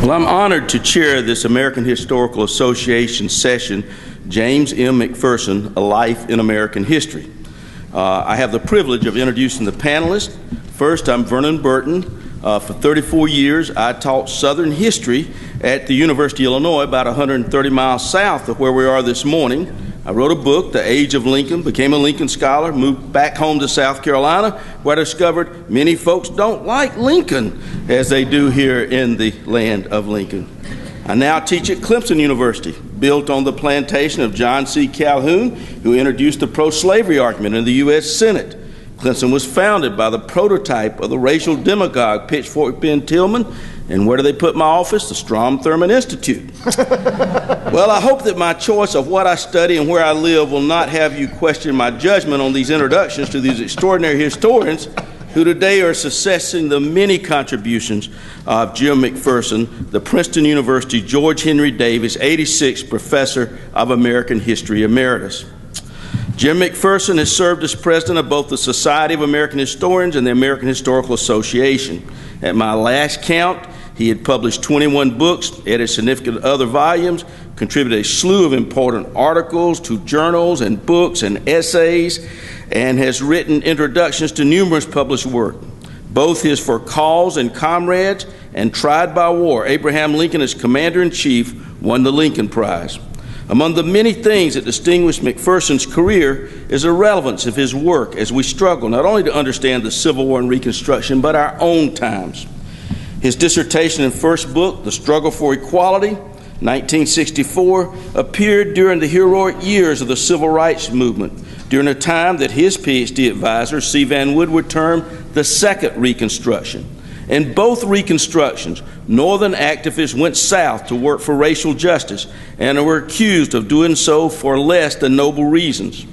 Well, I'm honored to chair this American Historical Association session, James M. McPherson, A Life in American History. I have the privilege of introducing the panelists. First, I'm Vernon Burton. For 34 years, I taught Southern history at the University of Illinois, about 130 miles south of where we are this morning. I wrote a book, The Age of Lincoln, became a Lincoln scholar, moved back home to South Carolina, where I discovered many folks don't like Lincoln as they do here in the land of Lincoln. I now teach at Clemson University, built on the plantation of John C. Calhoun, who introduced the pro-slavery argument in the U.S. Senate. Clemson was founded by the prototype of the racial demagogue Pitchfork Ben Tillman. And where do they put my office? The Strom Thurmond Institute. Well, I hope that my choice of what I study and where I live will not have you question my judgment on these introductions to these extraordinary historians who today are assessing the many contributions of Jim McPherson, the Princeton University George Henry Davis 86th Professor of American History Emeritus. Jim McPherson has served as president of both the Society of American Historians and the American Historical Association. At my last count, he had published 21 books, edited significant other volumes, contributed a slew of important articles to journals and books and essays, and has written introductions to numerous published work. Both his For Cause and Comrades and Tried by War, Abraham Lincoln as Commander-in-Chief, won the Lincoln Prize. Among the many things that distinguished McPherson's career is the relevance of his work as we struggle not only to understand the Civil War and Reconstruction, but our own times. His dissertation and first book, The Struggle for Equality, 1964, appeared during the heroic years of the Civil Rights Movement, during a time that his PhD advisor, C. Van Woodward, termed the Second Reconstruction. In both Reconstructions, Northern activists went south to work for racial justice and were accused of doing so for less than noble reasons.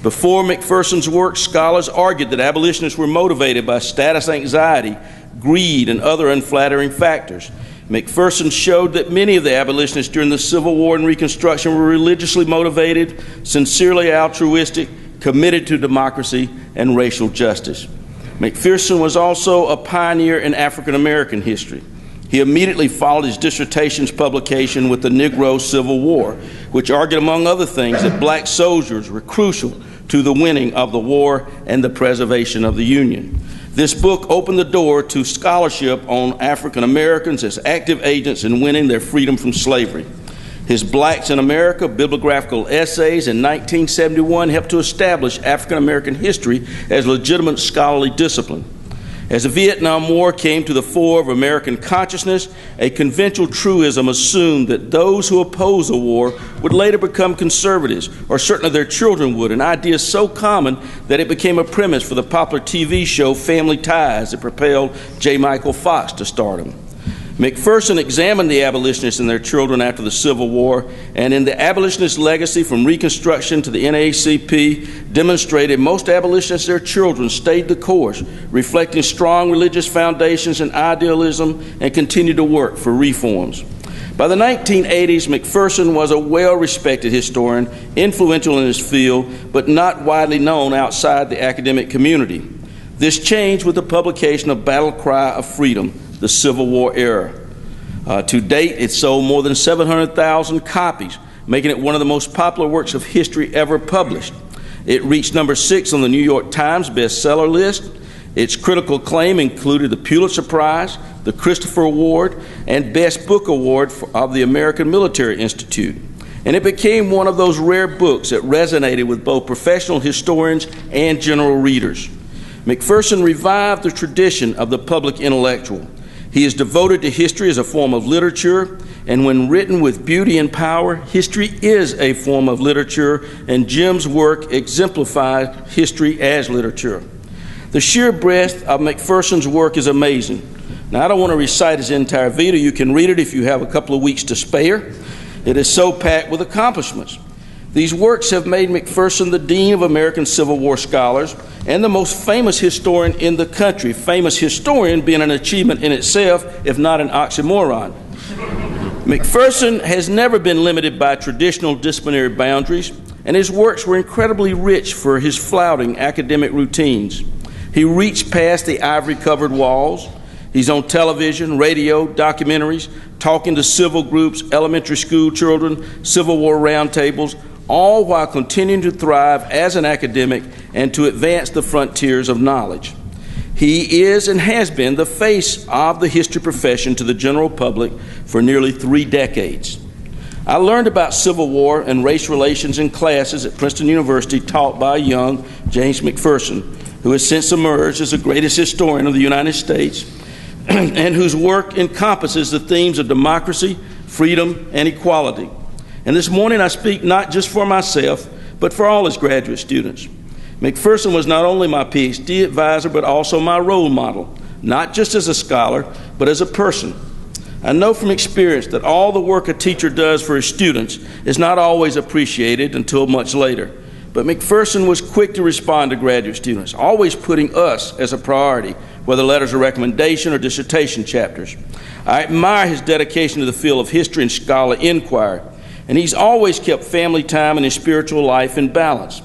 Before McPherson's work, scholars argued that abolitionists were motivated by status anxiety, greed, and other unflattering factors. McPherson showed that many of the abolitionists during the Civil War and Reconstruction were religiously motivated, sincerely altruistic, committed to democracy and racial justice. McPherson was also a pioneer in African American history. He immediately followed his dissertation's publication with the Negro Civil War, which argued, among other things, that black soldiers were crucial to the winning of the war and the preservation of the Union. This book opened the door to scholarship on African Americans as active agents in winning their freedom from slavery. His Blacks in America bibliographical essays in 1971 helped to establish African American history as a legitimate scholarly discipline. As the Vietnam War came to the fore of American consciousness, a conventional truism assumed that those who opposed the war would later become conservatives, or certainly their children would, an idea so common that it became a premise for the popular TV show Family Ties that propelled J. Michael Fox to stardom. McPherson examined the abolitionists and their children after the Civil War, and in the Abolitionist Legacy from Reconstruction to the NAACP, demonstrated most abolitionists, their children, stayed the course, reflecting strong religious foundations and idealism, and continued to work for reforms. By the 1980s, McPherson was a well-respected historian, influential in his field, but not widely known outside the academic community. This changed with the publication of Battle Cry of Freedom, the Civil War era. To date, it sold more than 700,000 copies, making it one of the most popular works of history ever published. It reached number 6 on the New York Times bestseller list. Its critical acclaim included the Pulitzer Prize, the Christopher Award, and Best Book Award of the American Military Institute. And it became one of those rare books that resonated with both professional historians and general readers. McPherson revived the tradition of the public intellectual. He is devoted to history as a form of literature, and when written with beauty and power, history is a form of literature, and Jim's work exemplifies history as literature. The sheer breadth of McPherson's work is amazing. Now, I don't want to recite his entire vita. You can read it if you have a couple of weeks to spare. It is so packed with accomplishments. These works have made McPherson the Dean of American Civil War Scholars and the most famous historian in the country, famous historian being an achievement in itself, if not an oxymoron. McPherson has never been limited by traditional disciplinary boundaries, and his works were incredibly rich for his flouting academic routines. He reached past the ivory-covered walls. He's on television, radio, documentaries, talking to civil groups, elementary school children, Civil War roundtables, all while continuing to thrive as an academic and to advance the frontiers of knowledge. He is and has been the face of the history profession to the general public for nearly 3 decades. I learned about Civil War and race relations in classes at Princeton University taught by a young James McPherson, who has since emerged as the greatest historian of the United States and whose work encompasses the themes of democracy, freedom, and equality. And this morning I speak not just for myself, but for all his graduate students. McPherson was not only my PhD advisor, but also my role model, not just as a scholar, but as a person. I know from experience that all the work a teacher does for his students is not always appreciated until much later. But McPherson was quick to respond to graduate students, always putting us as a priority, whether letters of recommendation or dissertation chapters. I admire his dedication to the field of history and scholarly inquiry, and he's always kept family time and his spiritual life in balance.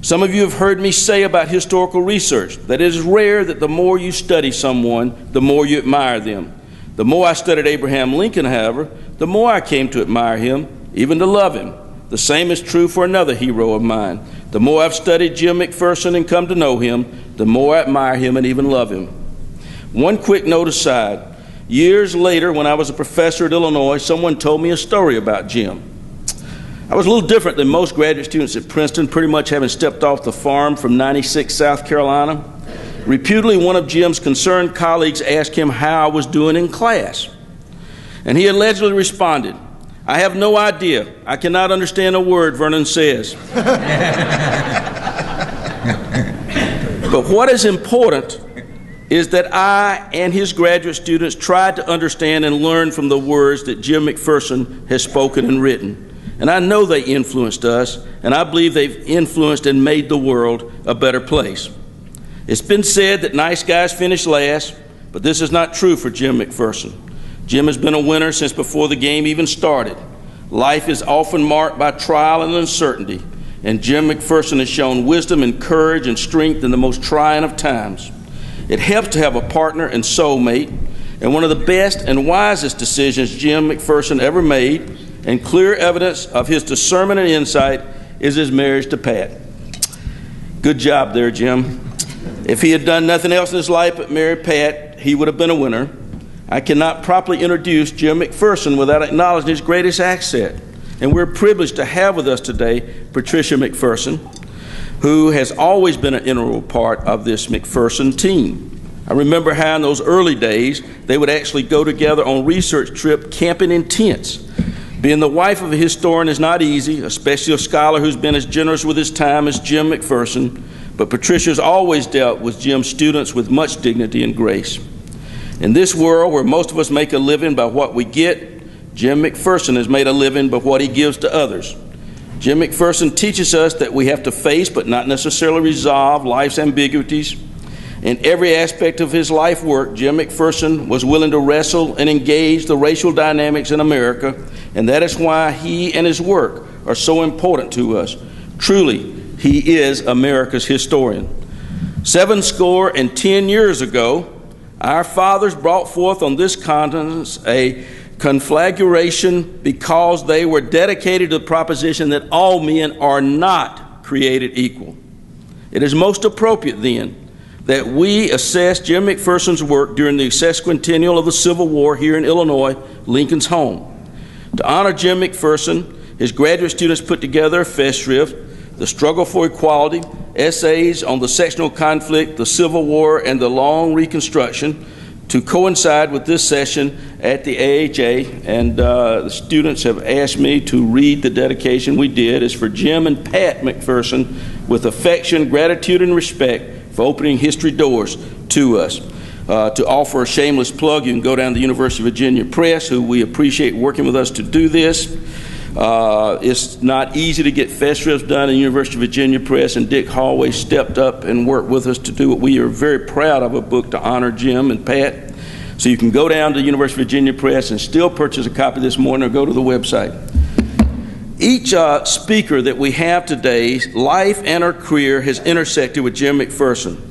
Some of you have heard me say about historical research that it is rare that the more you study someone, the more you admire them. The more I studied Abraham Lincoln, however, the more I came to admire him, even to love him. The same is true for another hero of mine. The more I've studied Jim McPherson and come to know him, the more I admire him and even love him. One quick note aside. Years later, when I was a professor at Illinois, someone told me a story about Jim. I was a little different than most graduate students at Princeton, pretty much having stepped off the farm from 96 South Carolina. Reputedly, one of Jim's concerned colleagues asked him how I was doing in class. And he allegedly responded, "I have no idea. I cannot understand a word Vernon says." But what is important is that I and his graduate students tried to understand and learn from the words that Jim McPherson has spoken and written. And I know they influenced us, and I believe they've influenced and made the world a better place. It's been said that nice guys finish last, but this is not true for Jim McPherson. Jim has been a winner since before the game even started. Life is often marked by trial and uncertainty, and Jim McPherson has shown wisdom and courage and strength in the most trying of times. It helps to have a partner and soulmate, and one of the best and wisest decisions Jim McPherson ever made, and clear evidence of his discernment and insight, is his marriage to Pat. Good job there, Jim. If he had done nothing else in his life but marry Pat, he would have been a winner. I cannot properly introduce Jim McPherson without acknowledging his greatest asset. And we're privileged to have with us today Patricia McPherson, who has always been an integral part of this McPherson team. I remember how in those early days, they would actually go together on research trip camping in tents. Being the wife of a historian is not easy, especially a scholar who's been as generous with his time as Jim McPherson, but Patricia's always dealt with Jim's students with much dignity and grace. In this world where most of us make a living by what we get, Jim McPherson has made a living by what he gives to others. Jim McPherson teaches us that we have to face but not necessarily resolve life's ambiguities. In every aspect of his life work, Jim McPherson was willing to wrestle and engage the racial dynamics in America, and that is why he and his work are so important to us. Truly, he is America's historian. 70 years ago, our fathers brought forth on this continent a conflagration because they were dedicated to the proposition that all men are not created equal. It is most appropriate then that we assess Jim McPherson's work during the sesquicentennial of the Civil War here in Illinois, Lincoln's home. To honor Jim McPherson, his graduate students put together a festschrift, The Struggle for Equality, Essays on the Sectional Conflict, the Civil War, and the Long Reconstruction, to coincide with this session at the AHA, and the students have asked me to read the dedication we did. It's for Jim and Pat McPherson, with affection, gratitude, and respect for opening history doors to us. To offer a shameless plug, you can go down to the University of Virginia Press, who we appreciate working with us to do this. It's not easy to get festschrifts done in the University of Virginia Press, and Dick Hallway stepped up and worked with us to do what we are very proud of, a book to honor Jim and Pat. So you can go down to the University of Virginia Press and still purchase a copy this morning, or go to the website. Each speaker that we have today, life and her career has intersected with Jim McPherson.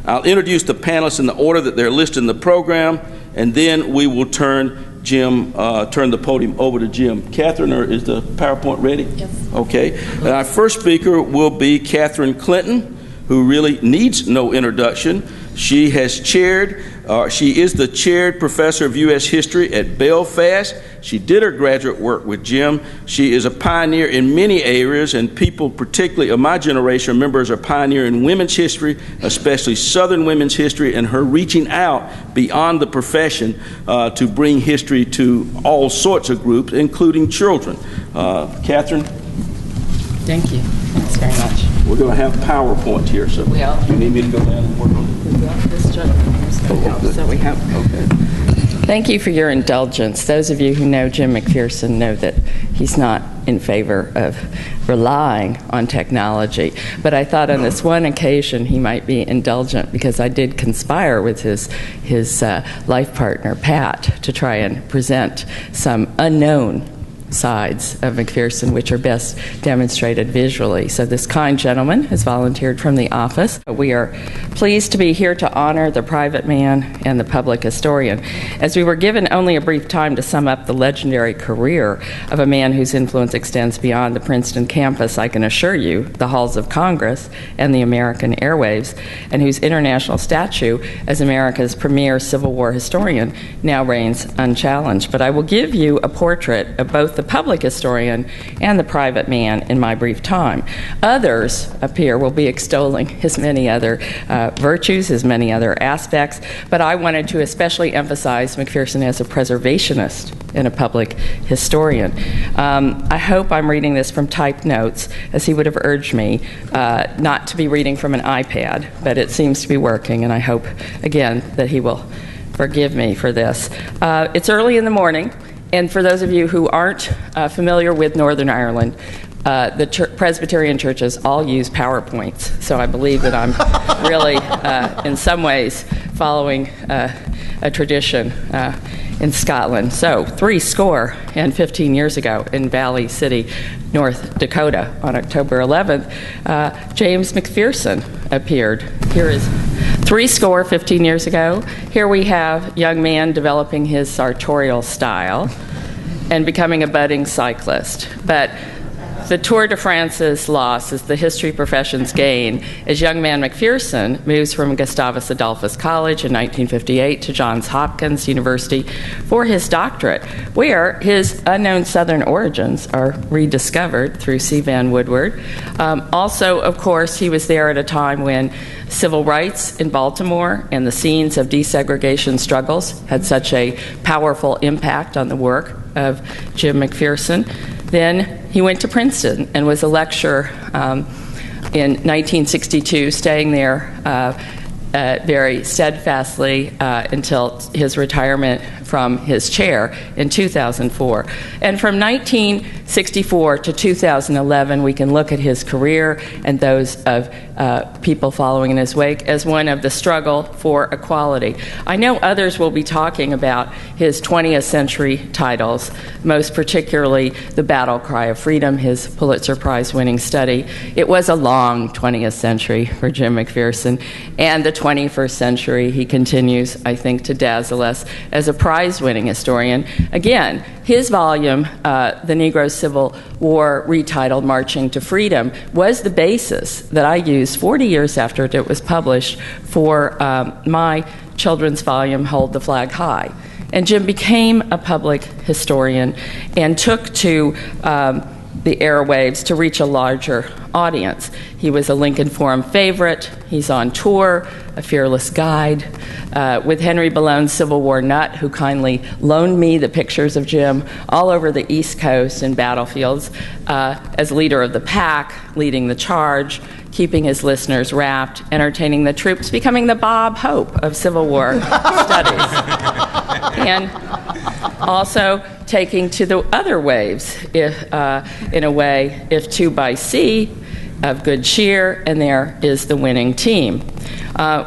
I'll introduce the panelists in the order that they're listed in the program, and then we will turn the podium over to Jim. Catherine, is the PowerPoint ready? Yes. Okay. And our first speaker will be Catherine Clinton, who really needs no introduction. She is the chaired professor of U.S. history at Belfast. She did her graduate work with Jim. She is a pioneer in many areas, and people, particularly of my generation, remember as a pioneer in women's history, especially Southern women's history, and her reaching out beyond the profession to bring history to all sorts of groups, including children. Catherine? Thank you. Thanks very much. We're going to have PowerPoint here, so you need me to go down and work on it? This gentleman's going to help, so we have. Okay. Thank you for your indulgence. Those of you who know Jim McPherson know that he's not in favor of relying on technology. But I thought on this one occasion he might be indulgent, because I did conspire with his life partner, Pat, to try and present some unknown sides of McPherson, which are best demonstrated visually. So this kind gentleman has volunteered from the office. We are pleased to be here to honor the private man and the public historian. As we were given only a brief time to sum up the legendary career of a man whose influence extends beyond the Princeton campus, I can assure you, the halls of Congress and the American airwaves, and whose international statue as America's premier Civil War historian now reigns unchallenged. But I will give you a portrait of both the public historian and the private man in my brief time. Others up here will be extolling his many other virtues, his many other aspects, but I wanted to especially emphasize McPherson as a preservationist and a public historian. I hope I'm reading this from typed notes, as he would have urged me not to be reading from an iPad, but it seems to be working, and I hope, again, that he will forgive me for this. It's early in the morning, and for those of you who aren't familiar with Northern Ireland, the Presbyterian churches all use PowerPoints, so I believe that I'm really, in some ways, following a tradition in Scotland. So, 15 years ago in Valley City, North Dakota, on October 11th, James McPherson appeared. Here is 15 years ago. Here we have a young man developing his sartorial style and becoming a budding cyclist. But the Tour de France's loss is the history profession's gain, as young man McPherson moves from Gustavus Adolphus College in 1958 to Johns Hopkins University for his doctorate, where his unknown Southern origins are rediscovered through C. Vann Woodward. Also, of course, he was there at a time when civil rights in Baltimore and the scenes of desegregation struggles had such a powerful impact on the work of Jim McPherson. Then he went to Princeton and was a lecturer in 1962, staying there very steadfastly until his retirement from his chair in 2004. And from 1964 to 2011, we can look at his career and those of people following in his wake as one of the struggle for equality. I know others will be talking about his 20th century titles, most particularly The Battle Cry of Freedom, his Pulitzer Prize-winning study. It was a long 20th century for Jim McPherson, and the 21st century, he continues, I think, to dazzle us as a prize-winning historian. Again, his volume, The Negro Civil War, retitled Marching to Freedom, was the basis that I used 40 years after it was published for my children's volume, Hold the Flag High. And Jim became a public historian and took to the airwaves to reach a larger audience. He was a Lincoln Forum favorite. He's on tour, a fearless guide, with Henry Ballone's Civil War nut, who kindly loaned me the pictures of Jim all over the East Coast in battlefields, as leader of the pack, leading the charge, keeping his listeners rapt, entertaining the troops, becoming the Bob Hope of Civil War studies. And also taking to the other waves, in a way, if to by sea, of good cheer, and there is the winning team.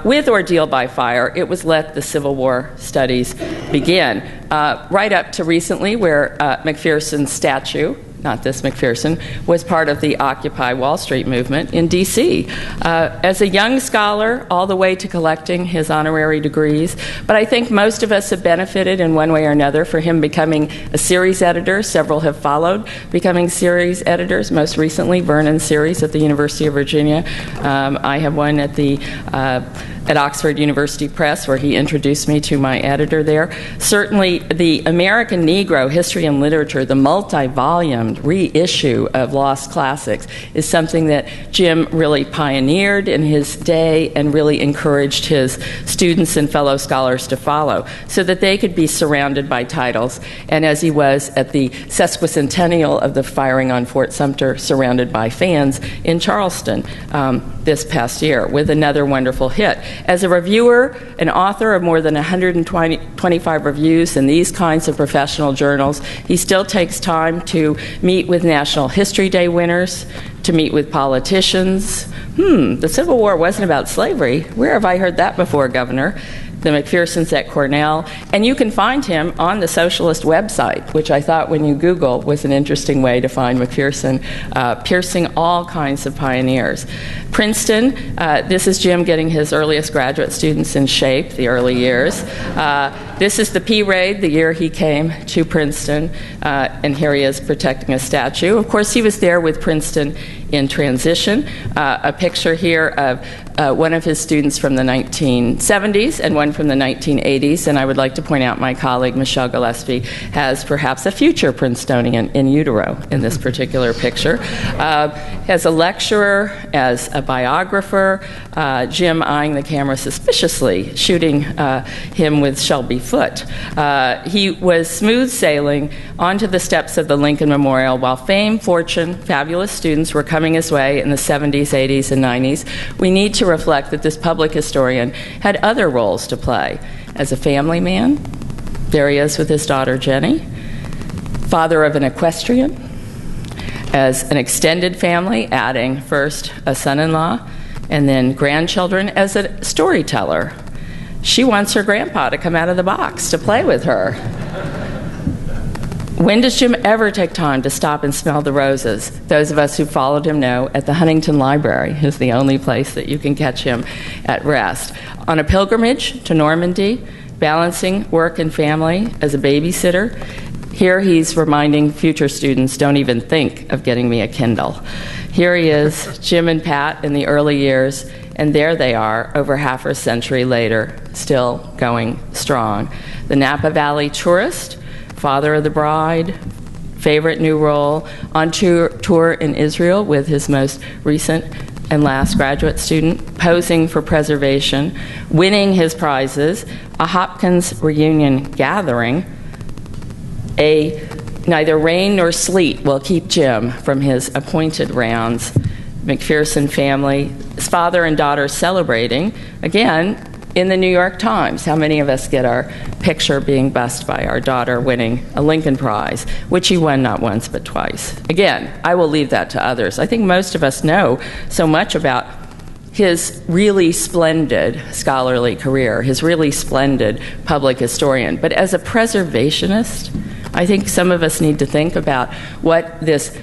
With Ordeal by Fire, it was let the Civil War studies begin, right up to recently, where McPherson's statue not this McPherson, was part of the Occupy Wall Street movement in D.C. As a young scholar, all the way to collecting his honorary degrees. But I think most of us have benefited in one way or another for him becoming a series editor. Several have followed becoming series editors, most recently Vernon series at the University of Virginia. I have one at Oxford University Press, where he introduced me to my editor there. Certainly, the American Negro History and Literature, the multi-volumed reissue of lost classics, is something that Jim really pioneered in his day and really encouraged his students and fellow scholars to follow, so that they could be surrounded by titles. And as he was at the sesquicentennial of the firing on Fort Sumter, surrounded by fans in Charleston this past year, with another wonderful hit. As a reviewer and author of more than 125 reviews in these kinds of professional journals, he still takes time to meet with National History Day winners, to meet with politicians. The Civil War wasn't about slavery. Where have I heard that before, Governor? The McPhersons at Cornell, and you can find him on the Socialist website, which I thought when you Google was an interesting way to find McPherson, piercing all kinds of pioneers. Princeton, this is Jim getting his earliest graduate students in shape, the early years. This is the P-Raid, the year he came to Princeton, and here he is protecting a statue. Of course, he was there with Princeton in transition. A picture here of one of his students from the 1970s and one from the 1980s, and I would like to point out my colleague Michelle Gillespie has perhaps a future Princetonian in utero in this particular picture. As a lecturer, as a biographer, Jim eyeing the camera suspiciously, shooting him with Shelby Foote. He was smooth sailing onto the steps of the Lincoln Memorial while fame, fortune, fabulous students were coming his way in the 70s, 80s, and 90s. We need to reflect that this public historian had other roles to play. As a family man, there he is with his daughter Jenny, father of an equestrian, as an extended family, adding first a son-in-law and then grandchildren, as a storyteller. She wants her grandpa to come out of the box to play with her. When does Jim ever take time to stop and smell the roses? Those of us who followed him know at the Huntington Library is the only place that you can catch him at rest. On a pilgrimage to Normandy, balancing work and family as a babysitter, here he's reminding future students, don't even think of getting me a Kindle. Here he is, Jim and Pat in the early years, and there they are over half a century later, still going strong. The Napa Valley tourist, father of the bride, favorite new role, on tour in Israel with his most recent and last graduate student, posing for preservation, winning his prizes, a Hopkins reunion gathering. Neither rain nor sleet will keep Jim from his appointed rounds. McPherson family, his father and daughter celebrating, again, in the New York Times. How many of us get our picture being bussed by our daughter winning a Lincoln Prize, which he won not once but twice? Again, I will leave that to others. I think most of us know so much about his really splendid scholarly career, his really splendid public historian. But as a preservationist, I think some of us need to think about what this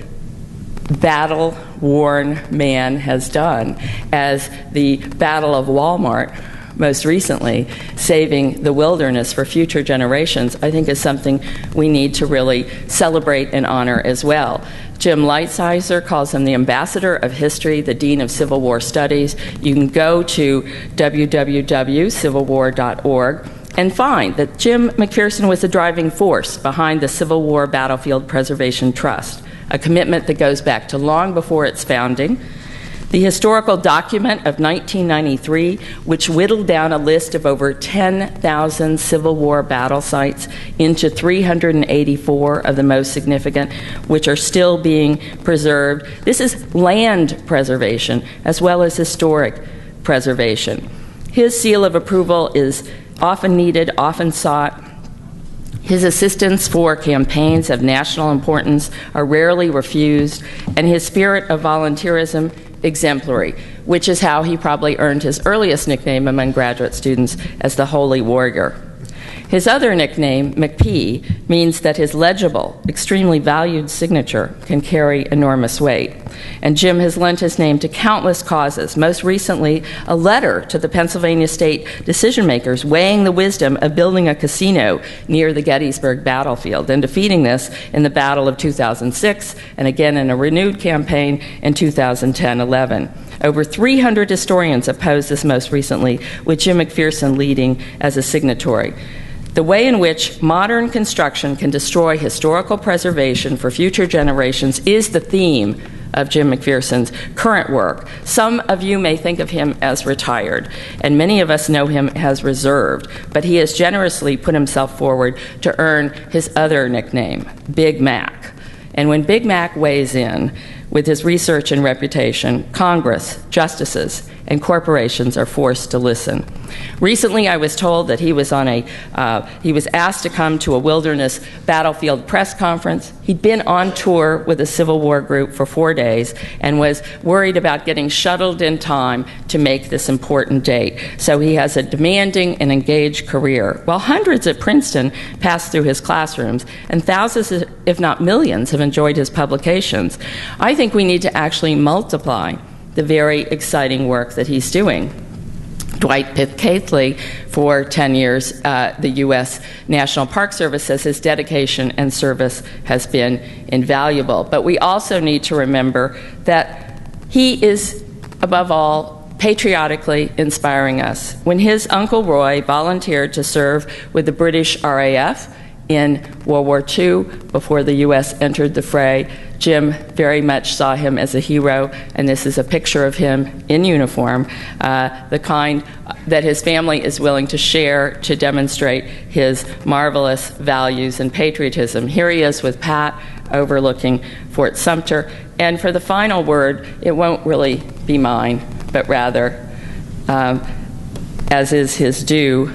battle-worn man has done, as the Battle of Walmart most recently, saving the wilderness for future generations, I think is something we need to really celebrate and honor as well. Jim Lightshizer calls him the ambassador of history, the dean of Civil War studies. You can go to www.civilwar.org and find that Jim McPherson was the driving force behind the Civil War Battlefield Preservation Trust, a commitment that goes back to long before its founding. The historical document of 1993, which whittled down a list of over 10,000 Civil War battle sites into 384 of the most significant, which are still being preserved. This is land preservation as well as historic preservation. His seal of approval is often needed, often sought. His assistance for campaigns of national importance are rarely refused, and his spirit of volunteerism exemplary, which is how he probably earned his earliest nickname among graduate students as the Holy Warrior. His other nickname, McP, means that his legible, extremely valued signature can carry enormous weight. And Jim has lent his name to countless causes, most recently a letter to the Pennsylvania state decision makers weighing the wisdom of building a casino near the Gettysburg battlefield and defeating this in the Battle of 2006 and again in a renewed campaign in 2010-11. Over 300 historians opposed this most recently, with Jim McPherson leading as a signatory. The way in which modern construction can destroy historical preservation for future generations is the theme of Jim McPherson's current work. Some of you may think of him as retired, and many of us know him as reserved, but he has generously put himself forward to earn his other nickname, Big Mac. And when Big Mac weighs in with his research and reputation, Congress, justices, and corporations are forced to listen. Recently, I was told that he was asked to come to a wilderness battlefield press conference. He'd been on tour with a Civil War group for 4 days and was worried about getting shuttled in time to make this important date. So he has a demanding and engaged career. While hundreds at Princeton passed through his classrooms and thousands, if not millions, have enjoyed his publications, I think we need to actually multiply the very exciting work that he's doing. Dwight Pitcaithley, for 10 years, the U.S. National Park Service, says his dedication and service has been invaluable. But we also need to remember that he is, above all, patriotically inspiring us. When his Uncle Roy volunteered to serve with the British RAF in World War II, before the U.S. entered the fray, Jim very much saw him as a hero, and this is a picture of him in uniform, the kind that his family is willing to share to demonstrate his marvelous values and patriotism. Here he is with Pat overlooking Fort Sumter. And for the final word, it won't really be mine, but rather, as is his due,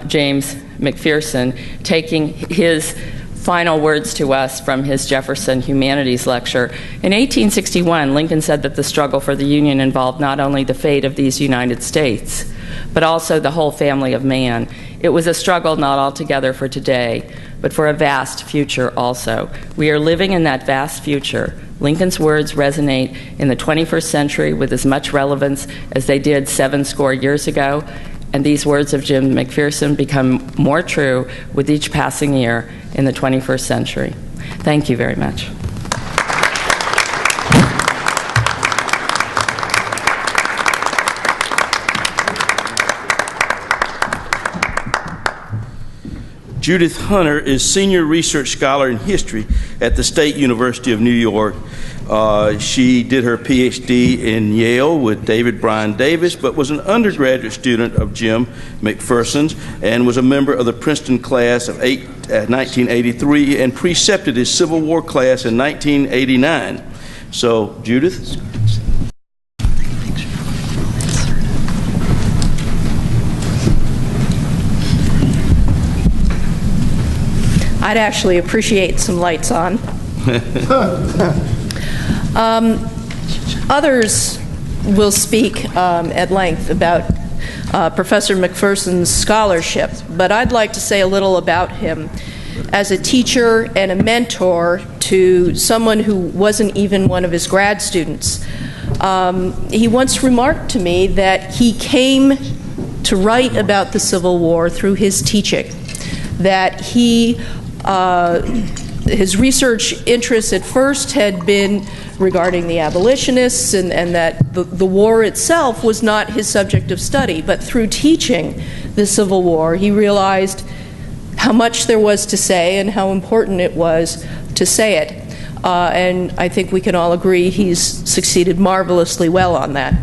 James McPherson, taking his final words to us from his Jefferson Humanities lecture. In 1861, Lincoln said that the struggle for the Union involved not only the fate of these United States, but also the whole family of man. It was a struggle not altogether for today, but for a vast future also. We are living in that vast future. Lincoln's words resonate in the 21st century with as much relevance as they did 70 years ago, and these words of Jim McPherson become more true with each passing year in the 21st century. Thank you very much. Judith Hunter is Senior Research Scholar in History at the State University of New York. She did her PhD in Yale with David Bryan Davis, but was an undergraduate student of Jim McPherson's and was a member of the Princeton class of 1983 and precepted his Civil War class in 1989. So, Judith? I'd actually appreciate some lights on. Others will speak at length about Professor McPherson's scholarship, but I'd like to say a little about him as a teacher and a mentor to someone who wasn't even one of his grad students. He once remarked to me that he came to write about the Civil War through his teaching, that his research interests at first had been regarding the abolitionists and that the war itself was not his subject of study. But through teaching the Civil War, he realized how much there was to say and how important it was to say it. And I think we can all agree he's succeeded marvelously well on that.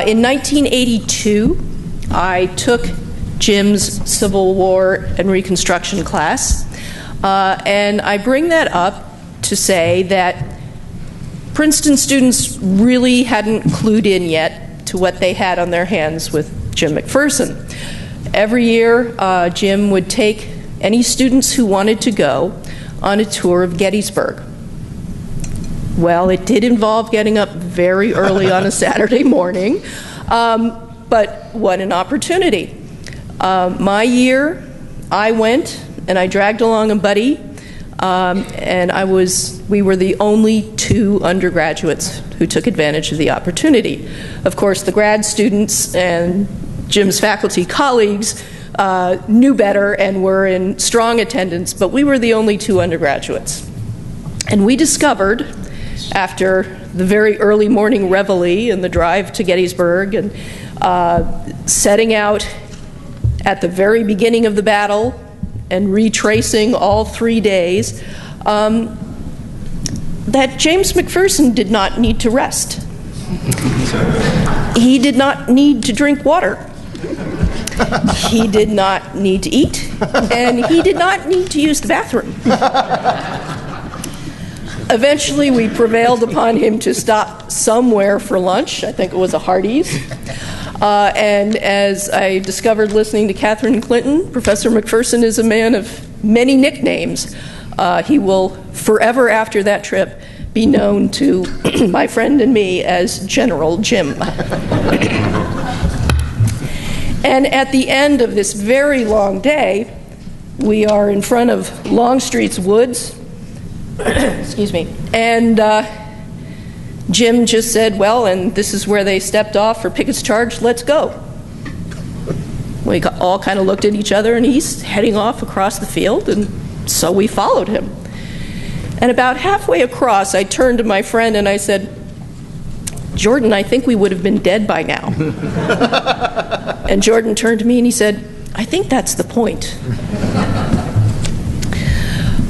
In 1982, I took Jim's Civil War and Reconstruction class, and I bring that up to say that Princeton students really hadn't clued in yet to what they had on their hands with Jim McPherson. Every year, Jim would take any students who wanted to go on a tour of Gettysburg. Well, it did involve getting up very early on a Saturday morning, but what an opportunity. My year, I went and I dragged along a buddy, and we were the only 2 undergraduates who took advantage of the opportunity. Of course, the grad students and Jim's faculty colleagues knew better and were in strong attendance, but we were the only 2 undergraduates. And we discovered, after the very early morning reveille and the drive to Gettysburg and setting out at the very beginning of the battle and retracing all 3 days, that James McPherson did not need to rest. He did not need to drink water. He did not need to eat, and he did not need to use the bathroom. Eventually, we prevailed upon him to stop somewhere for lunch. I think it was a Hardee's. And as I discovered listening to Catherine Clinton, Professor McPherson is a man of many nicknames. He will forever after that trip be known to my friend and me as General Jim. And at the end of this very long day, we are in front of Longstreet's Woods. Excuse me. And Jim just said, well, and this is where they stepped off for Pickett's charge, let's go. We all kind of looked at each other, and he's heading off across the field, and so we followed him. And about halfway across, I turned to my friend and I said, Jordan, I think we would have been dead by now. And Jordan turned to me and he said, I think that's the point.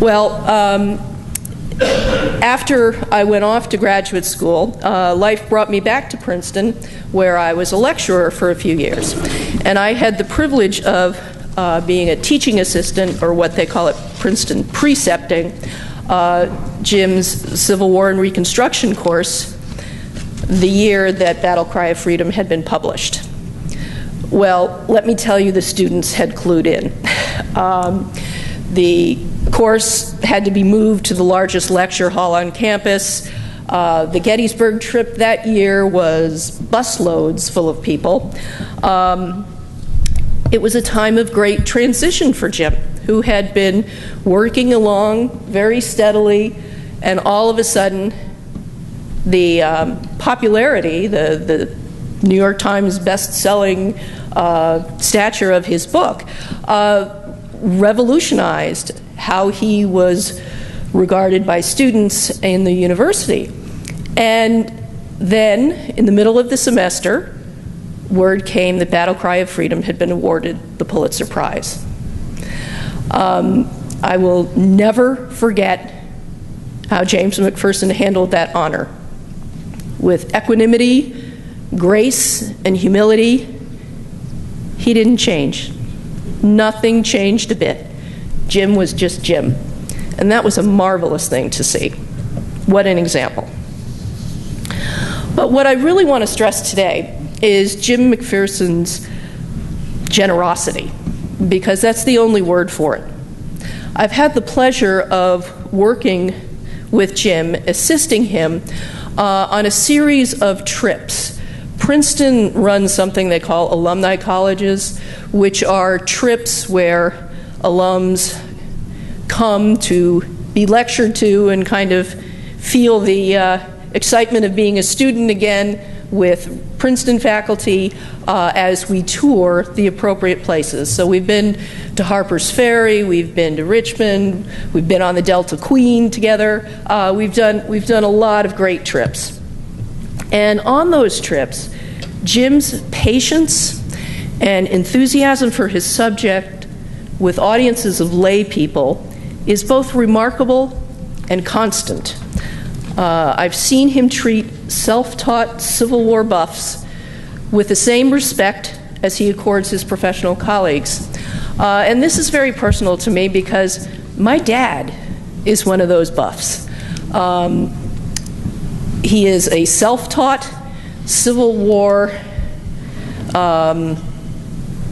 Well, after I went off to graduate school, life brought me back to Princeton, where I was a lecturer for a few years. And I had the privilege of being a teaching assistant, or what they call it, Princeton precepting, Jim's Civil War and Reconstruction course, the year that Battle Cry of Freedom had been published. Well, let me tell you, the students had clued in. The course had to be moved to the largest lecture hall on campus. The Gettysburg trip that year was busloads full of people. It was a time of great transition for Jim, who had been working along very steadily, and all of a sudden, the popularity, the New York Times best-selling stature of his book, revolutionized how he was regarded by students in the university. And then, in the middle of the semester, word came that Battle Cry of Freedom had been awarded the Pulitzer Prize. I will never forget how James McPherson handled that honor. With equanimity, grace, and humility, he didn't change. Nothing changed a bit. Jim was just Jim. And that was a marvelous thing to see. What an example. But what I really want to stress today is Jim McPherson's generosity, because that's the only word for it. I've had the pleasure of working with Jim, assisting him on a series of trips. Princeton runs something they call alumni colleges, which are trips where alums come to be lectured to and kind of feel the excitement of being a student again with Princeton faculty as we tour the appropriate places. So we've been to Harper's Ferry, we've been to Richmond, we've been on the Delta Queen together. We've done a lot of great trips. And on those trips, Jim's patience and enthusiasm for his subject with audiences of lay people is both remarkable and constant. I've seen him treat self-taught Civil War buffs with the same respect as he accords his professional colleagues. And this is very personal to me because my dad is one of those buffs. He is a self-taught Civil War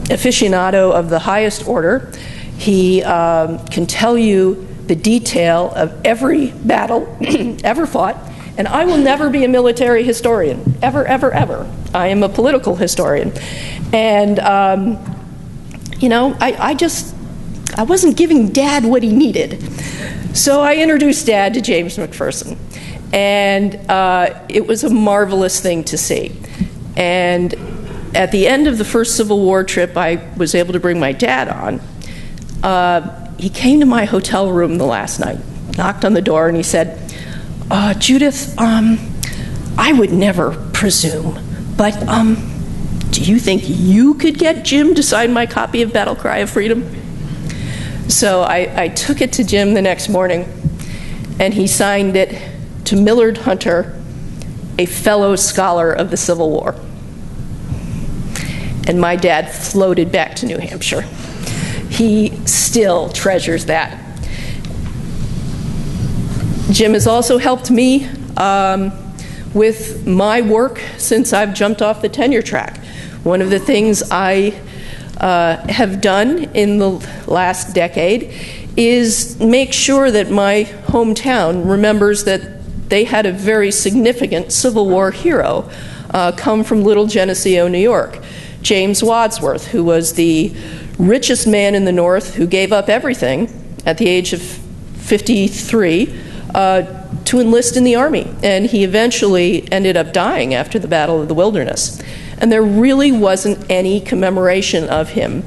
aficionado of the highest order. He can tell you the detail of every battle ever fought, and I will never be a military historian, ever, ever, ever. I am a political historian. And I wasn't giving Dad what he needed. So I introduced Dad to James McPherson. And it was a marvelous thing to see. And at the end of the first Civil War trip, I was able to bring my dad on. He came to my hotel room the last night, knocked on the door, and he said, Judith, I would never presume, but do you think you could get Jim to sign my copy of Battle Cry of Freedom? So I took it to Jim the next morning, and he signed it to Millard Hunter, a fellow scholar of the Civil War. And my dad floated back to New Hampshire. He still treasures that. Jim has also helped me with my work since I've jumped off the tenure track. One of the things I have done in the last decade is make sure that my hometown remembers that they had a very significant Civil War hero come from Little Geneseo, New York. James Wadsworth, who was the richest man in the North, who gave up everything at the age of 53 to enlist in the Army. And he eventually ended up dying after the Battle of the Wilderness. And there really wasn't any commemoration of him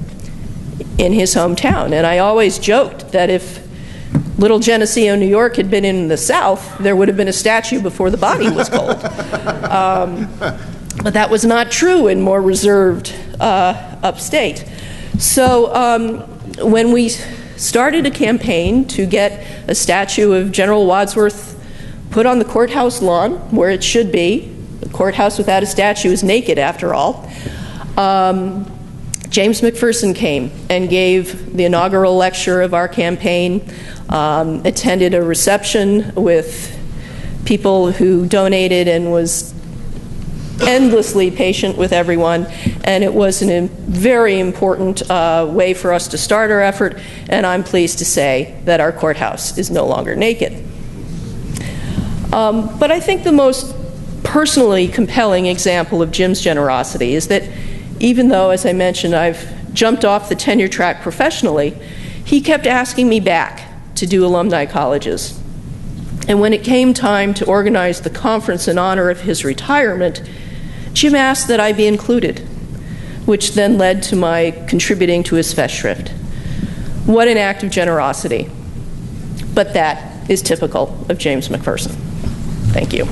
in his hometown. And I always joked that if Little Geneseo, New York had been in the South, there would have been a statue before the body was cold. But that was not true in more reserved upstate. So when we started a campaign to get a statue of General Wadsworth put on the courthouse lawn, where it should be, the courthouse without a statue is naked after all, James McPherson came and gave the inaugural lecture of our campaign, attended a reception with people who donated, and was endlessly patient with everyone. And it was a very important way for us to start our effort, and I'm pleased to say that our courthouse is no longer naked. But I think the most personally compelling example of Jim's generosity is that even though, as I mentioned, I've jumped off the tenure track professionally, he kept asking me back to do alumni colleges. And when it came time to organize the conference in honor of his retirement, Jim asked that I be included, which then led to my contributing to his Festschrift. What an act of generosity. But that is typical of James McPherson. Thank you.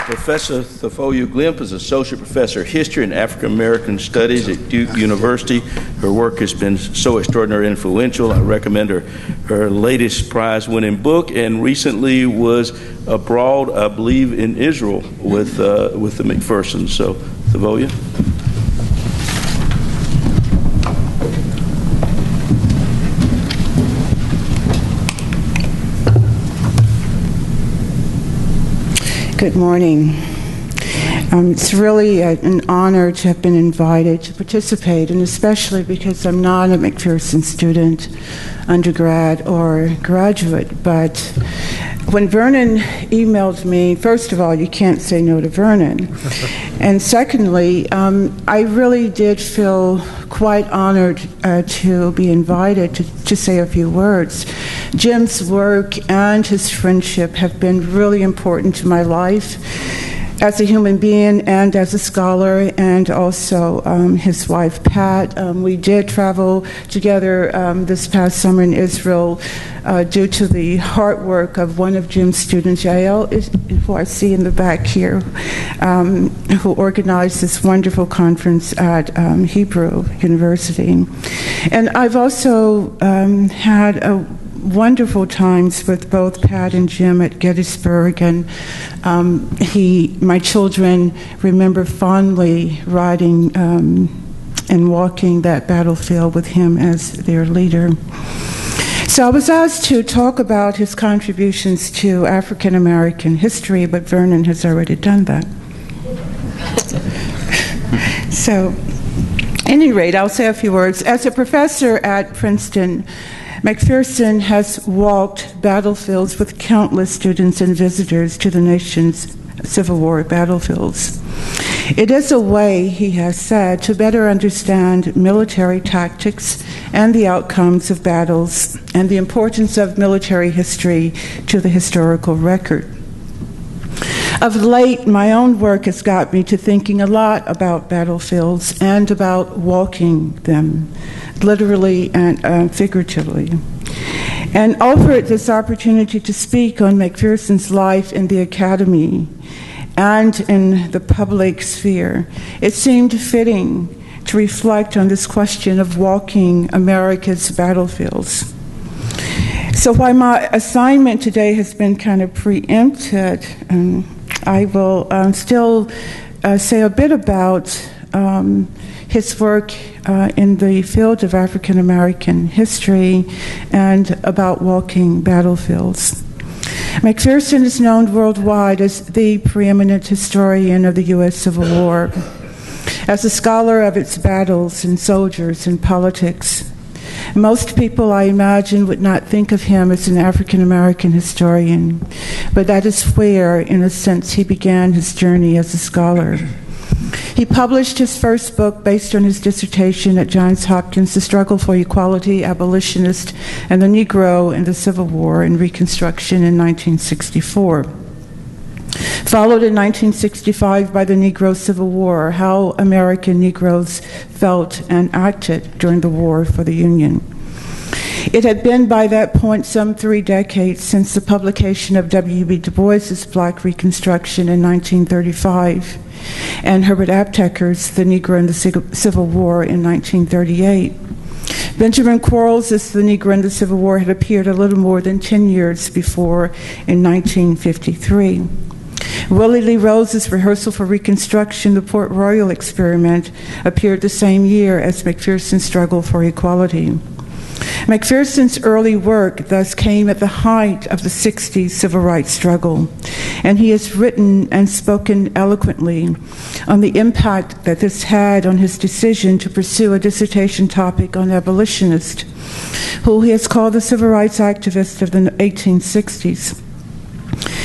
Professor Thavolia Glymph is Associate Professor of History and African American Studies at Duke University. Her work has been so extraordinarily influential. I recommend her latest prize-winning book, and recently was abroad, I believe, in Israel with the McPhersons. So, Thavolia. Good morning. It's really an honor to have been invited to participate, and especially because I'm not a McPherson student, undergrad or graduate. But when Vernon emailed me, first of all, you can't say no to Vernon. And secondly, I really did feel quite honored to be invited to say a few words. Jim's work and his friendship have been really important to my life as a human being and as a scholar, and also his wife, Pat. We did travel together this past summer in Israel due to the hard work of one of Jim's students, Yael, who I see in the back here, who organized this wonderful conference at Hebrew University. And I've also had wonderful times with both Pat and Jim at Gettysburg, and my children remember fondly riding and walking that battlefield with him as their leader. So I was asked to talk about his contributions to African American history, but Vernon has already done that. So, at any rate, I'll say a few words. As a professor at Princeton McPherson has walked battlefields with countless students and visitors to the nation's Civil War battlefields. It is a way, he has said, to better understand military tactics and the outcomes of battles and the importance of military history to the historical record. Of late, my own work has got me to thinking a lot about battlefields and about walking them, literally and figuratively. And offered this opportunity to speak on McPherson's life in the academy and in the public sphere, it seemed fitting to reflect on this question of walking America's battlefields. So while my assignment today has been kind of preempted, I will still say a bit about his work in the field of African American history and about walking battlefields. McPherson is known worldwide as the preeminent historian of the U.S. Civil War, as a scholar of its battles and soldiers and politics. Most people, I imagine, would not think of him as an African American historian, but that is where, in a sense, he began his journey as a scholar. He published his first book based on his dissertation at Johns Hopkins, The Struggle for Equality, Abolitionist, and the Negro in the Civil War and Reconstruction in 1964. Followed in 1965 by the Negro Civil War, How American Negroes Felt and Acted During the War for the Union. It had been by that point some 3 decades since the publication of W.B. Du Bois's Black Reconstruction in 1935 and Herbert Aptheker's The Negro in the Civil War in 1938. Benjamin Quarles's The Negro in the Civil War had appeared a little more than 10 years before in 1953. Willie Lee Rose's Rehearsal for Reconstruction, The Port Royal Experiment, appeared the same year as McPherson's Struggle for Equality. McPherson's early work thus came at the height of the 60s civil rights struggle, and he has written and spoken eloquently on the impact that this had on his decision to pursue a dissertation topic on abolitionists, who he has called the civil rights activists of the 1860s.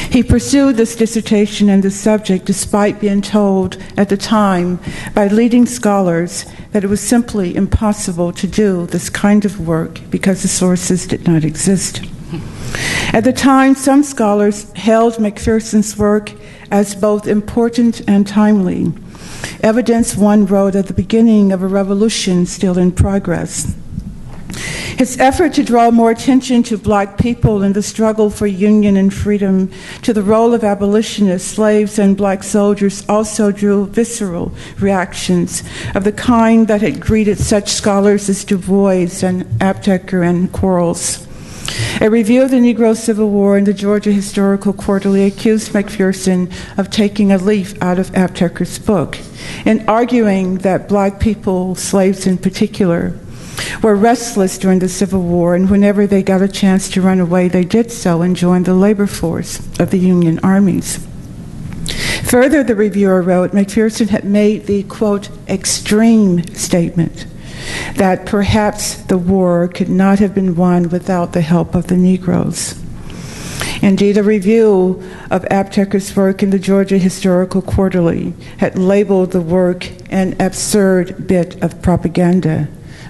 He pursued this dissertation and this subject despite being told at the time by leading scholars that it was simply impossible to do this kind of work because the sources did not exist. At the time, some scholars held McPherson's work as both important and timely, evidence one wrote at the beginning of a revolution still in progress. His effort to draw more attention to Black people in the struggle for union and freedom, to the role of abolitionists, slaves, and Black soldiers also drew visceral reactions of the kind that had greeted such scholars as Du Bois and Aptheker and Quarles. A review of the Negro Civil War in the Georgia Historical Quarterly accused McPherson of taking a leaf out of Aptheker's book and arguing that Black people, slaves in particular, were restless during the Civil War, and whenever they got a chance to run away, they did so and joined the labor force of the Union armies. Further, the reviewer wrote, McPherson had made the, quote, extreme statement that perhaps the war could not have been won without the help of the Negroes. Indeed, a review of Aptheker's work in the Georgia Historical Quarterly had labeled the work an absurd bit of propaganda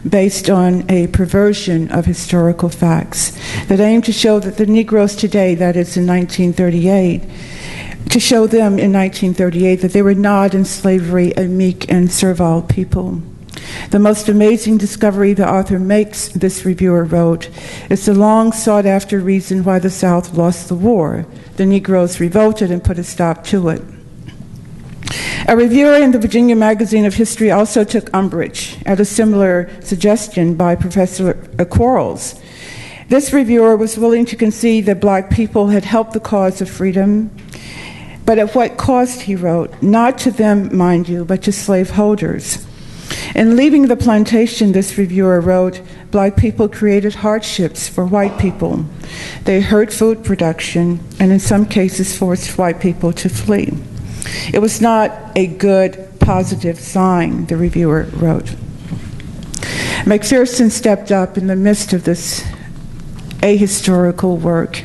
based on a perversion of historical facts that aimed to show that the Negroes today, that is in 1938, to show them in 1938 that they were not in slavery a meek and servile people. The most amazing discovery the author makes, this reviewer wrote, is the long sought after reason why the South lost the war. The Negroes revolted and put a stop to it. A reviewer in the Virginia Magazine of History also took umbrage at a similar suggestion by Professor Quarles. This reviewer was willing to concede that Black people had helped the cause of freedom, but at what cost, he wrote, not to them, mind you, but to slaveholders. In leaving the plantation, this reviewer wrote, Black people created hardships for white people. They hurt food production and in some cases forced white people to flee. It was not a good, positive sign, the reviewer wrote. McPherson stepped up in the midst of this ahistorical work,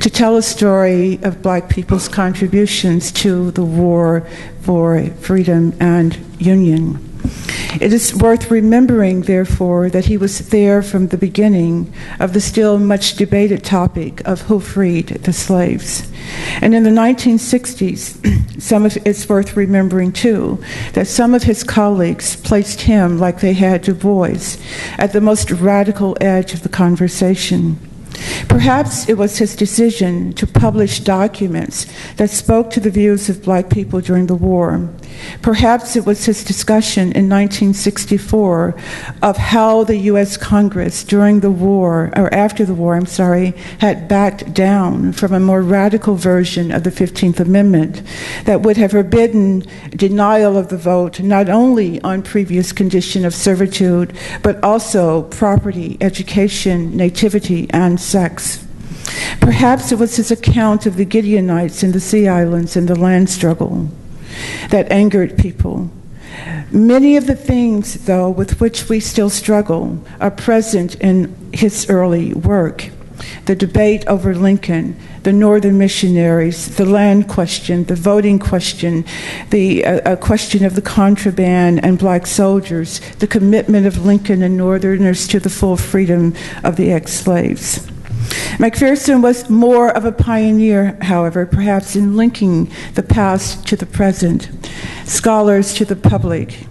to tell a story of black people's contributions to the war for freedom and union. It is worth remembering, therefore, that he was there from the beginning of the still much debated topic of who freed the slaves. And in the 1960s, it's worth remembering, too, that some of his colleagues placed him, like they had Du Bois, at the most radical edge of the conversation. Perhaps it was his decision to publish documents that spoke to the views of black people during the war. Perhaps it was his discussion in 1964 of how the U.S. Congress during the war, or after the war, had backed down from a more radical version of the 15th Amendment that would have forbidden denial of the vote not only on previous condition of servitude, but also property, education, nativity, and sex. Perhaps it was his account of the Gideonites in the Sea Islands and the land struggle that angered people. Many of the things, though, with which we still struggle are present in his early work. The debate over Lincoln, the Northern missionaries, the land question, the voting question, the question of the contraband and black soldiers, the commitment of Lincoln and Northerners to the full freedom of the ex-slaves. McPherson was more of a pioneer, however, perhaps in linking the past to the present, scholars to the public,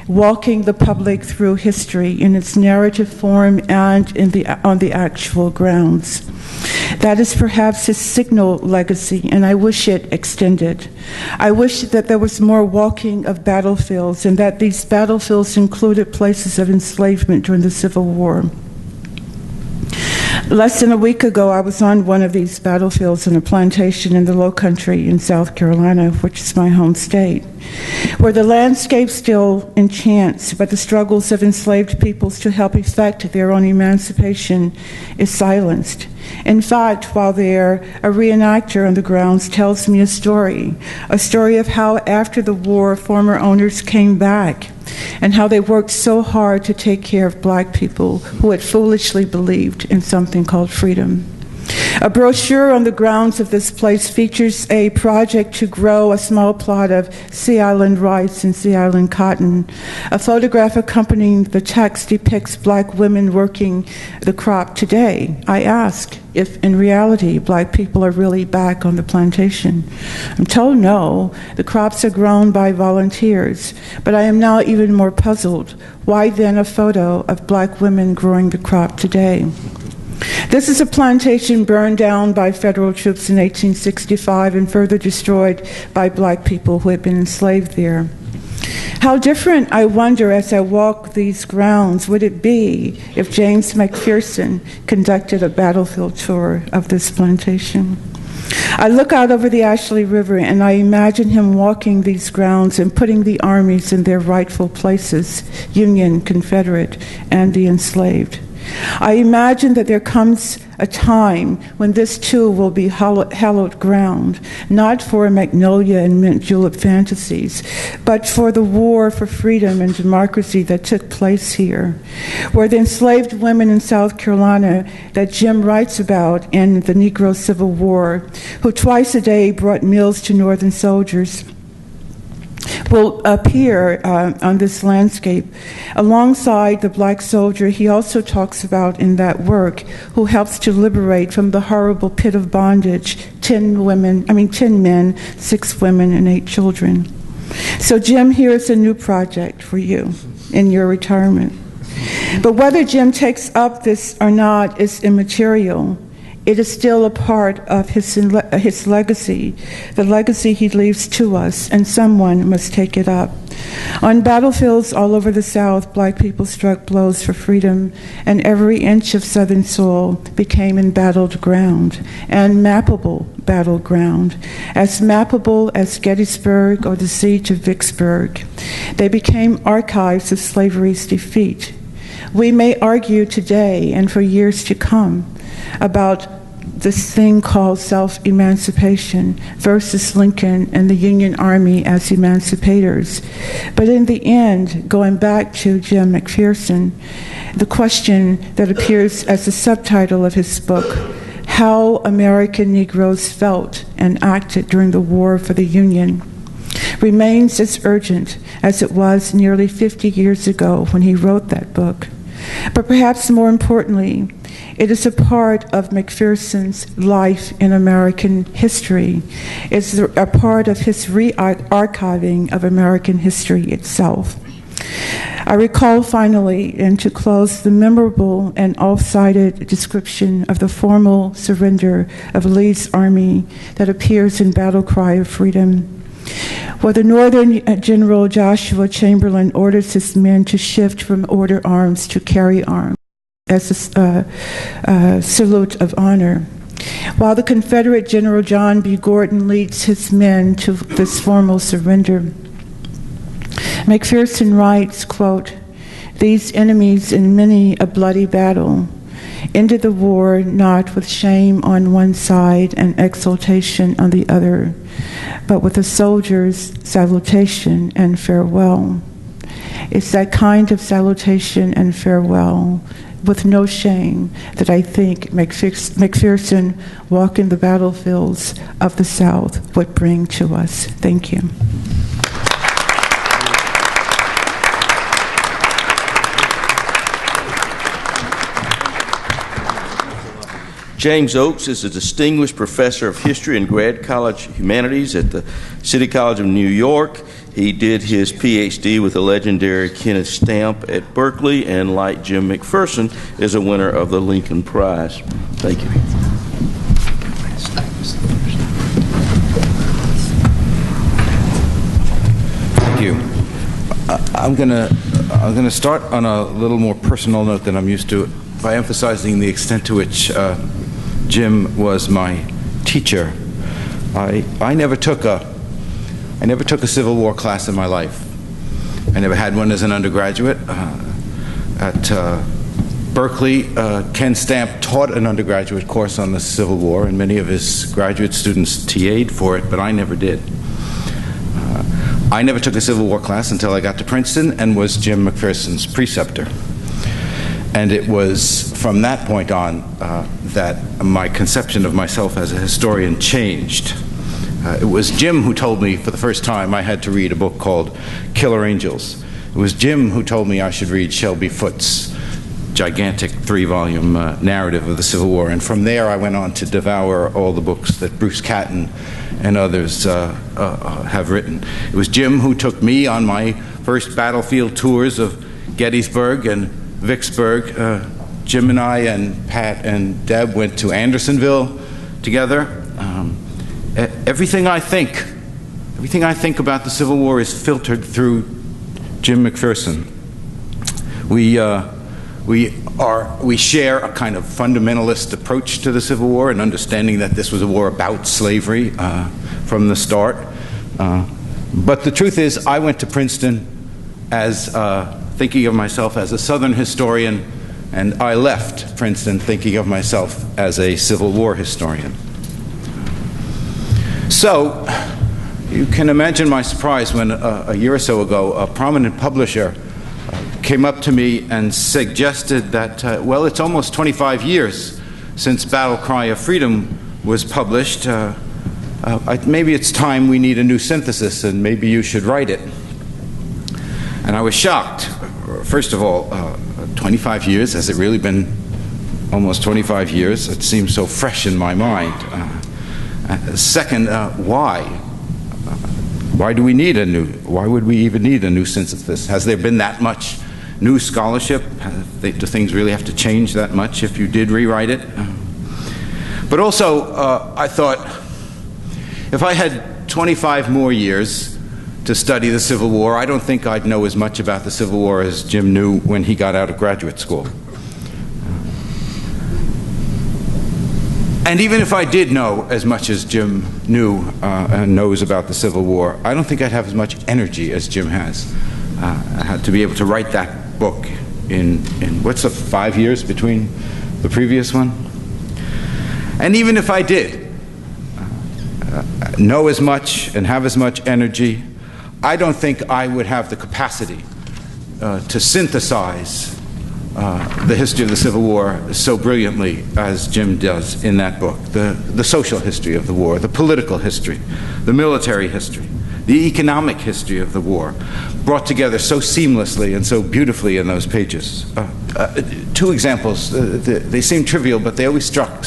walking the public through history in its narrative form and on the actual grounds. That is perhaps his signal legacy, and I wish it extended. I wish that there was more walking of battlefields, and that these battlefields included places of enslavement during the Civil War. Less than a week ago, I was on one of these battlefields in a plantation in the Low Country in South Carolina, which is my home state, where the landscape still enchants, but the struggles of enslaved peoples to help effect their own emancipation is silenced. In fact, while there, a reenactor on the grounds tells me a story of how after the war, former owners came back and how they worked so hard to take care of black people who had foolishly believed in something called freedom. A brochure on the grounds of this place features a project to grow a small plot of Sea Island rice and Sea Island cotton. A photograph accompanying the text depicts black women working the crop today. I ask if, in reality, black people are really back on the plantation. I'm told no, the crops are grown by volunteers, but I am now even more puzzled. Why then a photo of black women growing the crop today? This is a plantation burned down by federal troops in 1865 and further destroyed by black people who had been enslaved there. How different, I wonder, as I walk these grounds, would it be if James McPherson conducted a battlefield tour of this plantation? I look out over the Ashley River and I imagine him walking these grounds and putting the armies in their rightful places, Union, Confederate, and the enslaved. I imagine that there comes a time when this too will be hallowed ground, not for magnolia and mint julep fantasies, but for the war for freedom and democracy that took place here, where the enslaved women in South Carolina that Jim writes about in the Negro Civil War, who twice a day brought meals to Northern soldiers, will appear on this landscape. Alongside the black soldier he also talks about in that work, who helps to liberate from the horrible pit of bondage 10 men, 6 women, and 8 children. So Jim, here's a new project for you in your retirement. But whether Jim takes up this or not is immaterial. It is still a part of his legacy, the legacy he leaves to us, and someone must take it up. On battlefields all over the South, black people struck blows for freedom, and every inch of Southern soil became embattled ground, and mappable battleground, as mappable as Gettysburg or the siege of Vicksburg. They became archives of slavery's defeat. We may argue today and for years to come about this thing called self-emancipation versus Lincoln and the Union Army as emancipators. But in the end, going back to Jim McPherson, the question that appears as the subtitle of his book, How American Negroes Felt and Acted During the War for the Union, remains as urgent as it was nearly 50 years ago when he wrote that book. But perhaps more importantly, it is a part of McPherson's life in American history. It's a part of his re-archiving of American history itself. I recall finally, and to close, the memorable and oft-cited description of the formal surrender of Lee's army that appears in Battle Cry of Freedom, where the Northern General Joshua Chamberlain orders his men to shift from order arms to carry arms as a salute of honor, while the Confederate General John B. Gordon leads his men to this formal surrender. McPherson writes, quote, "These enemies in many a bloody battle ended the war not with shame on one side and exultation on the other, but with a soldier's salutation and farewell." It's that kind of salutation and farewell with no shame that I think McPherson walking the battlefields of the South would bring to us. Thank you. James Oakes is a distinguished professor of history and grad college humanities at the City College of New York. He did his PhD with the legendary Kenneth Stamp at Berkeley, and like Jim McPherson, is a winner of the Lincoln Prize. Thank you. Thank you. I'm gonna start on a little more personal note than I'm used to by emphasizing the extent to which Jim was my teacher. I never took a Civil War class in my life. I never had one as an undergraduate. At Berkeley, Ken Stamp taught an undergraduate course on the Civil War, and many of his graduate students TA'd for it, but I never did. I never took a Civil War class until I got to Princeton and was Jim McPherson's preceptor. And it was from that point on that my conception of myself as a historian changed. It was Jim who told me for the first time I had to read a book called Killer Angels. It was Jim who told me I should read Shelby Foote's gigantic 3-volume narrative of the Civil War. And from there I went on to devour all the books that Bruce Catton and others have written. It was Jim who took me on my first battlefield tours of Gettysburg and Vicksburg. Jim and I and Pat and Deb went to Andersonville together. Everything I think about the Civil War is filtered through Jim McPherson. We share a kind of fundamentalist approach to the Civil War, and understanding that this was a war about slavery from the start. But the truth is, I went to Princeton as thinking of myself as a Southern historian, and I left Princeton thinking of myself as a Civil War historian. So you can imagine my surprise when a year or so ago a prominent publisher came up to me and suggested that, well, it's almost 25 years since Battle Cry of Freedom was published. Maybe it's time we need a new synthesis, and maybe you should write it. And I was shocked. First of all, 25 years, has it really been almost 25 years? It seems so fresh in my mind. Second, why? Why do we need why would we even need a new synthesis? Has there been that much new scholarship? Do things really have to change that much if you did rewrite it? But also, I thought, if I had 25 more years to study the Civil War, I don't think I'd know as much about the Civil War as Jim knew when he got out of graduate school. And even if I did know as much as Jim knew and knows about the Civil War, I don't think I'd have as much energy as Jim has. I had to be able to write that book in what's the 5 years between the previous one? And even if I did know as much and have as much energy, I don't think I would have the capacity to synthesize the history of the Civil War so brilliantly as Jim does in that book. The social history of the war, the political history, the military history, the economic history of the war, brought together so seamlessly and so beautifully in those pages. Two examples, they seem trivial, but they always stuck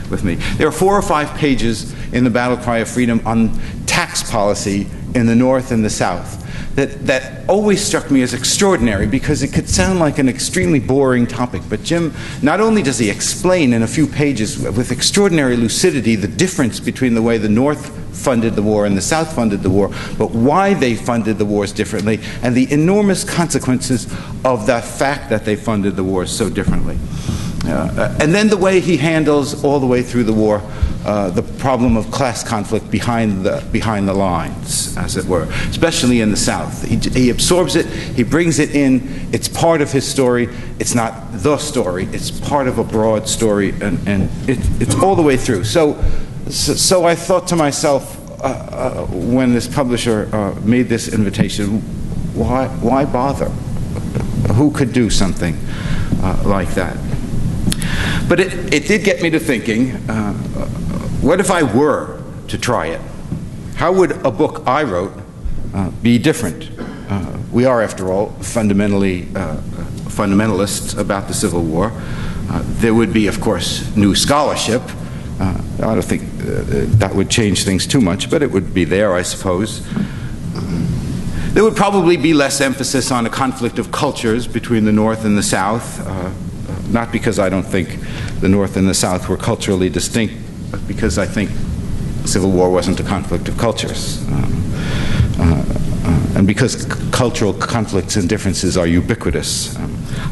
with me. There are 4 or 5 pages in the Battle Cry of Freedom on tax policy in the North and the South that always struck me as extraordinary, because it could sound like an extremely boring topic. But Jim, not only does he explain in a few pages with extraordinary lucidity the difference between the way the North funded the war and the South funded the war, but why they funded the wars differently, and the enormous consequences of the fact that they funded the wars so differently. And then the way he handles all the way through the war the problem of class conflict behind the lines, as it were, especially in the South. He absorbs it, he brings it in, it's part of his story. It's not the story, it's part of a broad story, and it's all the way through. So I thought to myself, when this publisher made this invitation, why bother? Who could do something like that? But it did get me to thinking, what if I were to try it? How would a book I wrote be different? We are, after all, fundamentally fundamentalists about the Civil War. There would be, of course, new scholarship. I don't think that would change things too much, but it would be there, I suppose. There would probably be less emphasis on a conflict of cultures between the North and the South, not because I don't think the North and the South were culturally distinct, but because I think the Civil War wasn't a conflict of cultures. And because cultural conflicts and differences are ubiquitous.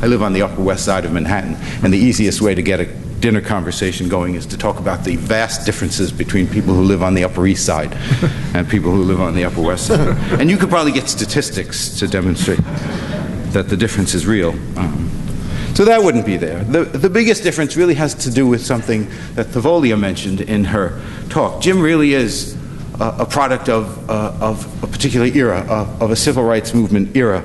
I live on the Upper West Side of Manhattan, and the easiest way to get a dinner conversation going is to talk about the vast differences between people who live on the Upper East Side and people who live on the Upper West Side. And you could probably get statistics to demonstrate that the difference is real. So that wouldn't be there. The biggest difference really has to do with something that Thavolia mentioned in her talk. Jim really is a product of a particular era, of a civil rights movement era.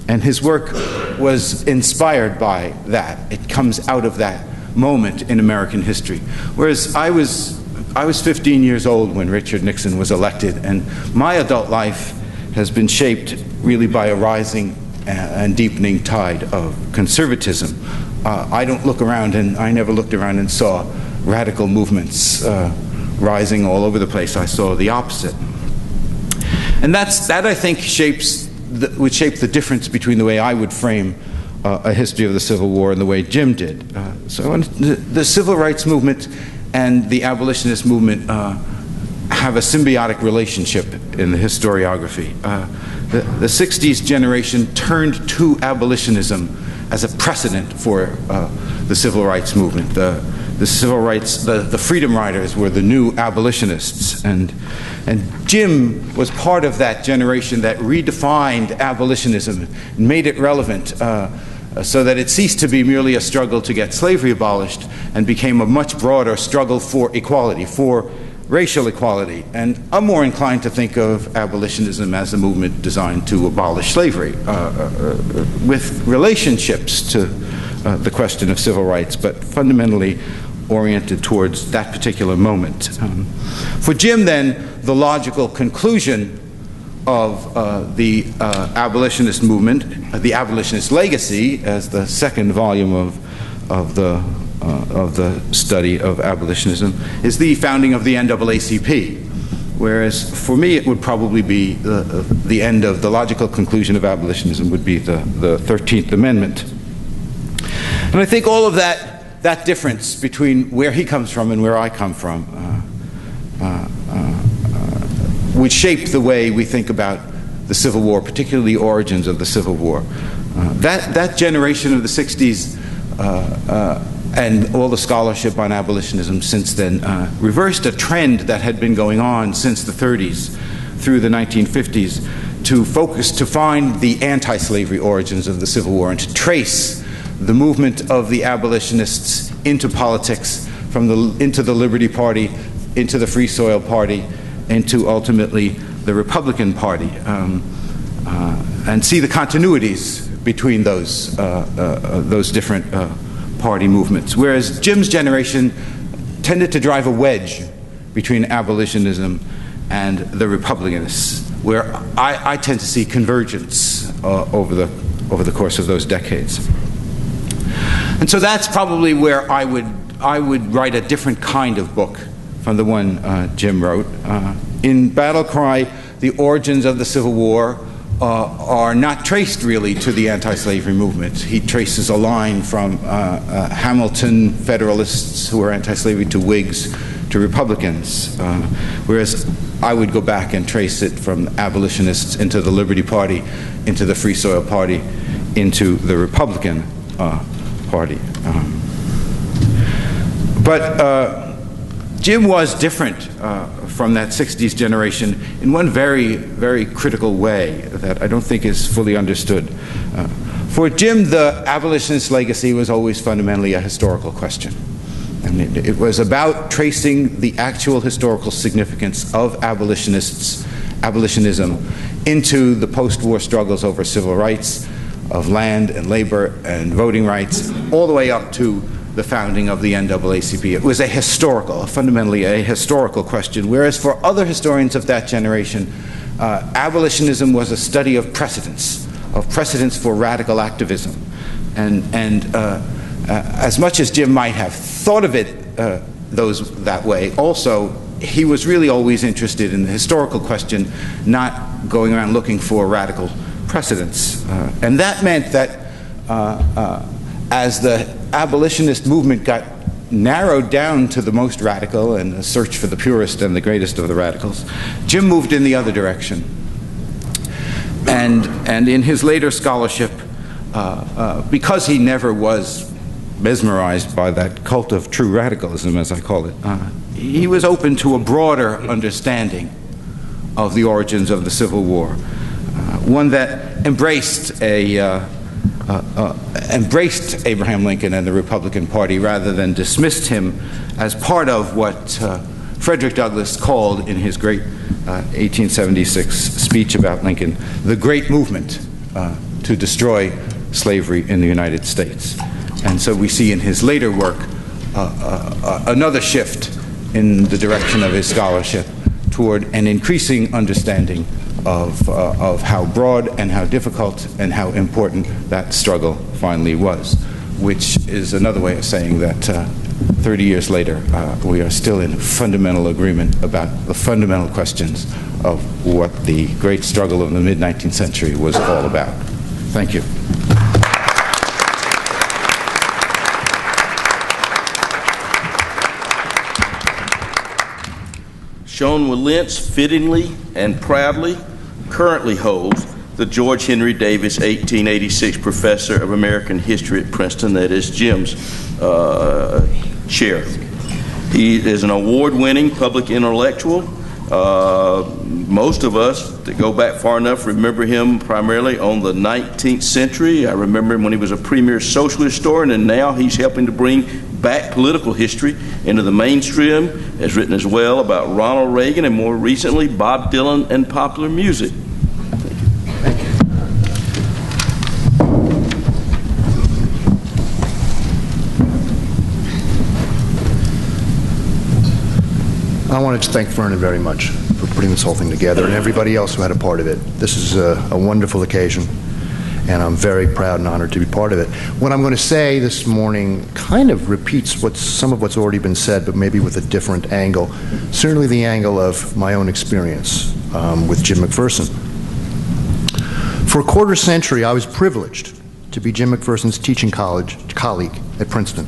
And his work was inspired by that. It comes out of that moment in American history. Whereas I was 15 years old when Richard Nixon was elected, and my adult life has been shaped really by a rising and deepening tide of conservatism. I don't look around, and I never looked around and saw radical movements rising all over the place. I saw the opposite. And that I think would shape the difference between the way I would frame a history of the Civil War and the way Jim did. So the civil rights movement and the abolitionist movement have a symbiotic relationship in the historiography. The 60s generation turned to abolitionism as a precedent for the civil rights movement. The civil rights, the Freedom Riders were the new abolitionists, and Jim was part of that generation that redefined abolitionism and made it relevant so that it ceased to be merely a struggle to get slavery abolished and became a much broader struggle for equality, for racial equality. And I'm more inclined to think of abolitionism as a movement designed to abolish slavery with relationships to the question of civil rights, but fundamentally oriented towards that particular moment. For Jim, then, the logical conclusion of the abolitionist movement, the abolitionist legacy, as the second volume of the study of abolitionism, is the founding of the NAACP. Whereas for me, it would probably be the end of the logical conclusion of abolitionism would be the 13th Amendment. And I think all of that difference between where he comes from and where I come from would shape the way we think about the Civil War, particularly the origins of the Civil War. That generation of the 60s and all the scholarship on abolitionism since then reversed a trend that had been going on since the 30s through the 1950s to focus, to find the anti-slavery origins of the Civil War and to trace the movement of the abolitionists into politics into the Liberty Party, into the Free Soil Party, into ultimately the Republican Party, and see the continuities between those different party movements. Whereas Jim's generation tended to drive a wedge between abolitionism and the Republicanists, where I tend to see convergence over the course of those decades. And so that's probably where I would write a different kind of book from the one Jim wrote. In Battle Cry, the origins of the Civil War are not traced really to the anti-slavery movement. He traces a line from Hamilton Federalists who were anti-slavery to Whigs to Republicans, whereas I would go back and trace it from abolitionists into the Liberty Party, into the Free Soil Party, into the Republican Party. But Jim was different from that 60s generation in one very, very critical way that I don't think is fully understood. For Jim, the abolitionist legacy was always fundamentally a historical question. I mean, it was about tracing the actual historical significance of abolitionism into the post-war struggles over civil rights, of land and labor and voting rights, all the way up to the founding of the NAACP. It was fundamentally a historical question, whereas for other historians of that generation, abolitionism was a study of precedents for radical activism. And as much as Jim might have thought of it that way, also he was really always interested in the historical question, not going around looking for radical precedents. And that meant that as the abolitionist movement got narrowed down to the most radical and the search for the purest and the greatest of the radicals, Jim moved in the other direction. And in his later scholarship, because he never was mesmerized by that cult of true radicalism, as I call it, he was open to a broader understanding of the origins of the Civil War, one that embraced Abraham Lincoln and the Republican Party rather than dismissed him as part of what Frederick Douglass called in his great 1876 speech about Lincoln, the great movement to destroy slavery in the United States. And so we see in his later work another shift in the direction of his scholarship toward an increasing understanding of how broad and how difficult and how important that struggle finally was, which is another way of saying that 30 years later, we are still in fundamental agreement about the fundamental questions of what the great struggle of the mid-19th century was all about. Thank you. Sean Wilentz fittingly and proudly currently holds the George Henry Davis 1886 Professor of American History at Princeton. That is Jim's chair. He is an award-winning public intellectual. Most of us that go back far enough remember him primarily on the 19th century. I remember him when he was a premier social historian, and now he's helping to bring back political history into the mainstream. Has written as well about Ronald Reagan and more recently Bob Dylan and popular music. Thank you. I wanted to thank Vernon very much for putting this whole thing together and everybody else who had a part of it. This is a wonderful occasion, and I'm very proud and honored to be part of it. What I'm going to say this morning kind of repeats some of what's already been said, but maybe with a different angle. Certainly the angle of my own experience with Jim McPherson. For a quarter century, I was privileged to be Jim McPherson's teaching colleague at Princeton.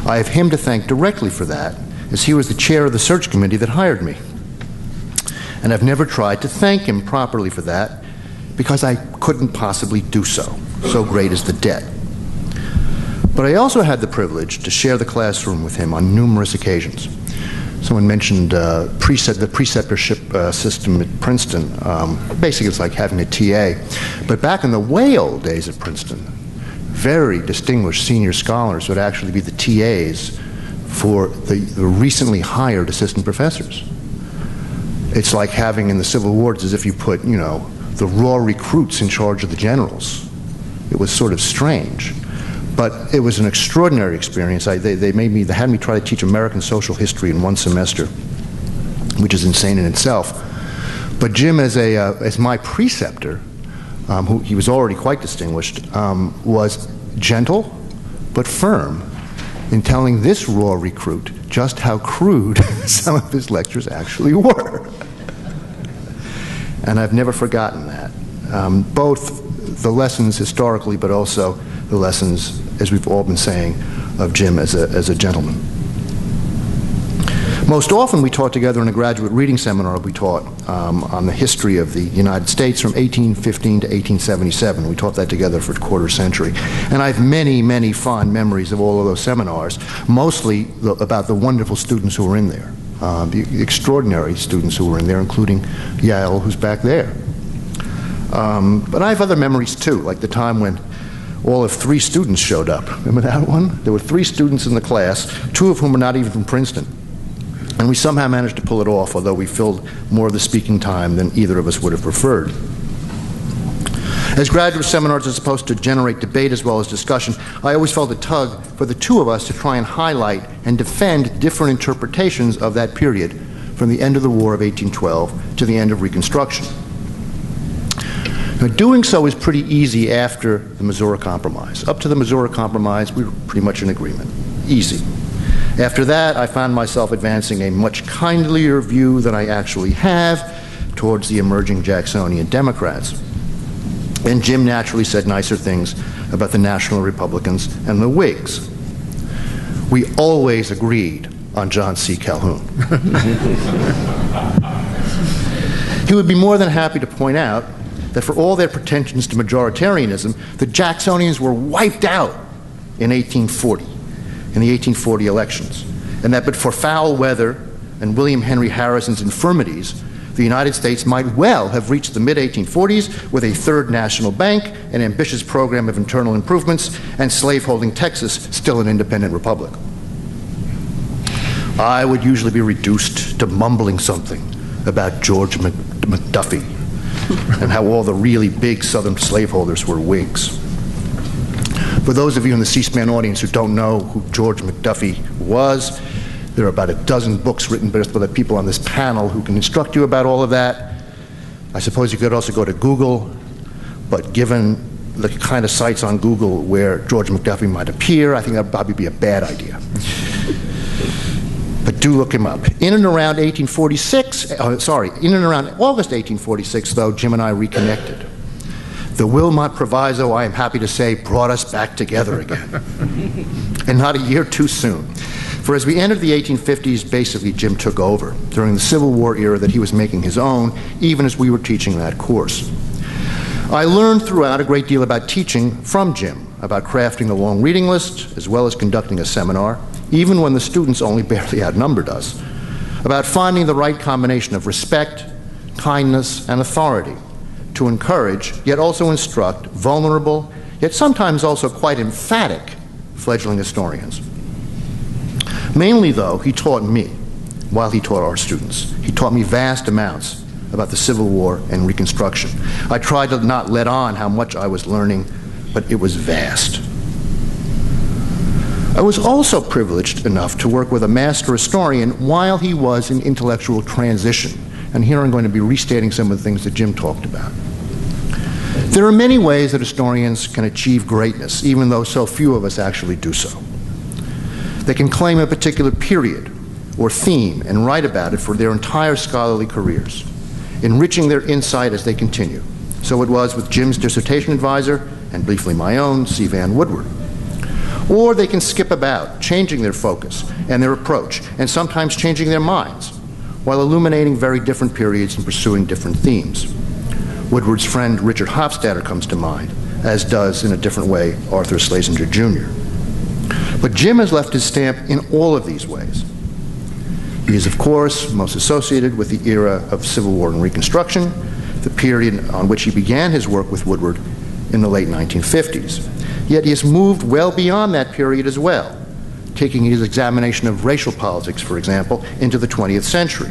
I have him to thank directly for that, as he was the chair of the search committee that hired me. And I've never tried to thank him properly for that, because I couldn't possibly do so. So great is the debt. But I also had the privilege to share the classroom with him on numerous occasions. Someone mentioned the preceptorship system at Princeton. Basically, it's like having a TA. But back in the way old days at Princeton, very distinguished senior scholars would actually be the TAs for the recently hired assistant professors. It's like having in the Civil War, it's as if you put, you know, the raw recruits in charge of the generals. It was sort of strange. But it was an extraordinary experience. They had me try to teach American social history in one semester, which is insane in itself. But Jim, as my preceptor, who he was already quite distinguished, was gentle but firm in telling this raw recruit just how crude some of his lectures actually were. And I've never forgotten that. Both the lessons historically, but also the lessons, as we've all been saying, of Jim as a gentleman. Most often we taught together in a graduate reading seminar we taught on the history of the United States from 1815 to 1877. We taught that together for a quarter century. And I have many, many fond memories of all of those seminars, mostly about the wonderful students who were in there, the extraordinary students who were in there, including Yale, who's back there. But I have other memories too, like the time when all of 3 students showed up. Remember that one? There were 3 students in the class, 2 of whom were not even from Princeton. And we somehow managed to pull it off, although we filled more of the speaking time than either of us would have preferred. As graduate seminars are supposed to generate debate as well as discussion, I always felt a tug for the 2 of us to try and highlight and defend different interpretations of that period, from the end of the War of 1812 to the end of Reconstruction. Now, doing so is pretty easy after the Missouri Compromise. Up to the Missouri Compromise, we were pretty much in agreement. Easy. After that, I found myself advancing a much kindlier view than I actually have towards the emerging Jacksonian Democrats. And Jim naturally said nicer things about the National Republicans and the Whigs. We always agreed on John C. Calhoun. He would be more than happy to point out that for all their pretensions to majoritarianism, the Jacksonians were wiped out in 1840, in the 1840 elections, and that but for foul weather and William Henry Harrison's infirmities, the United States might well have reached the mid-1840s with a third national bank, an ambitious program of internal improvements, and slaveholding Texas still an independent republic. I would usually be reduced to mumbling something about George McDuffie and how all the really big Southern slaveholders were Whigs. For those of you in the C-SPAN audience who don't know who George McDuffie was, there are about a dozen books written by the people on this panel who can instruct you about all of that. I suppose you could also go to Google, but given the kind of sites on Google where George McDuffie might appear, I think that would probably be a bad idea. But do look him up. In and around 1846, in and around August 1846, though, Jim and I reconnected. The Wilmot Proviso, I am happy to say, brought us back together again. And not a year too soon. For as we entered the 1850s, basically Jim took over during the Civil War era that he was making his own, even as we were teaching that course. I learned throughout a great deal about teaching from Jim, about crafting a long reading list, as well as conducting a seminar, even when the students only barely outnumbered us, about finding the right combination of respect, kindness, and authority to encourage, yet also instruct, vulnerable, yet sometimes also quite emphatic fledgling historians. Mainly, though, he taught me, while he taught our students. He taught me vast amounts about the Civil War and Reconstruction. I tried to not let on how much I was learning, but it was vast. I was also privileged enough to work with a master historian while he was in intellectual transition. And here I'm going to be restating some of the things that Jim talked about. There are many ways that historians can achieve greatness, even though so few of us actually do so. They can claim a particular period or theme and write about it for their entire scholarly careers, enriching their insight as they continue. So it was with Jim's dissertation advisor, and briefly my own, C. Vann Woodward. Or they can skip about, changing their focus and their approach, and sometimes changing their minds, while illuminating very different periods and pursuing different themes. Woodward's friend Richard Hofstadter comes to mind, as does, in a different way, Arthur Schlesinger Jr. But Jim has left his stamp in all of these ways. He is, of course, most associated with the era of Civil War and Reconstruction, the period on which he began his work with Woodward in the late 1950s. Yet he has moved well beyond that period as well, taking his examination of racial politics, for example, into the 20th century.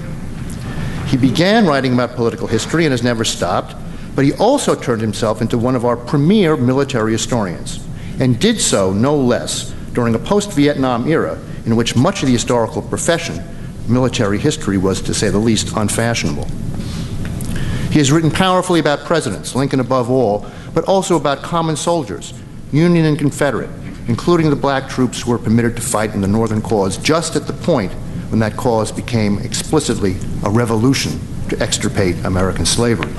He began writing about political history and has never stopped, but he also turned himself into one of our premier military historians, and did so no less during a post-Vietnam era in which much of the historical profession, military history, was, to say the least, unfashionable. He has written powerfully about presidents, Lincoln above all, but also about common soldiers, Union and Confederate, including the black troops who were permitted to fight in the Northern cause just at the point when that cause became explicitly a revolution to extirpate American slavery.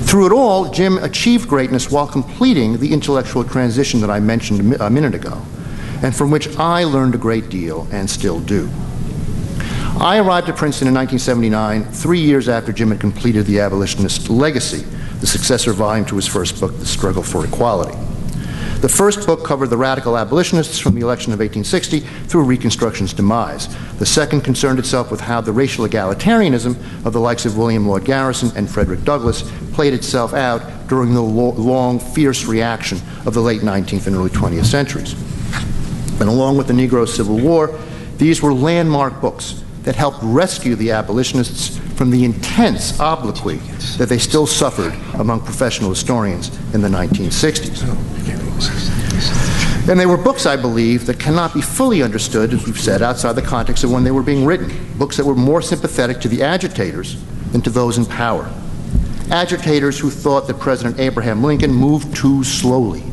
Through it all, Jim achieved greatness while completing the intellectual transition that I mentioned a minute ago, and from which I learned a great deal and still do. I arrived at Princeton in 1979, 3 years after Jim had completed The Abolitionist Legacy, the successor volume to his first book, The Struggle for Equality. The first book covered the radical abolitionists from the election of 1860 through Reconstruction's demise. The second concerned itself with how the racial egalitarianism of the likes of William Lloyd Garrison and Frederick Douglass played itself out during the long, fierce reaction of the late 19th and early 20th centuries. And along with the Negro Civil War, these were landmark books that helped rescue the abolitionists from the intense obloquy that they still suffered among professional historians in the 1960s. And they were books, I believe, that cannot be fully understood, as we've said, outside the context of when they were being written. Books that were more sympathetic to the agitators than to those in power. Agitators who thought that President Abraham Lincoln moved too slowly,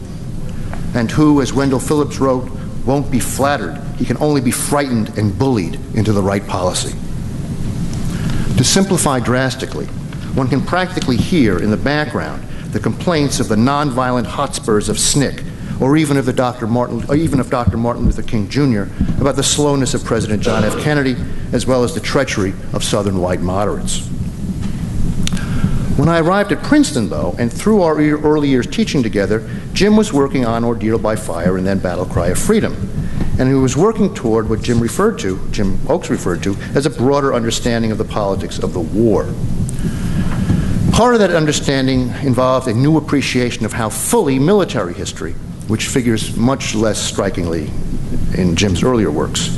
and who, as Wendell Phillips wrote, won't be flattered. He can only be frightened and bullied into the right policy. To simplify drastically, one can practically hear in the background the complaints of the nonviolent hotspurs of SNCC, or even of Dr. Martin Luther King Jr., about the slowness of President John F. Kennedy, as well as the treachery of Southern white moderates. When I arrived at Princeton, though, and through our early years teaching together, Jim was working on Ordeal by Fire and then Battle Cry of Freedom. And he was working toward what Jim Oakes referred to, as a broader understanding of the politics of the war. Part of that understanding involved a new appreciation of how fully military history, which figures much less strikingly in Jim's earlier works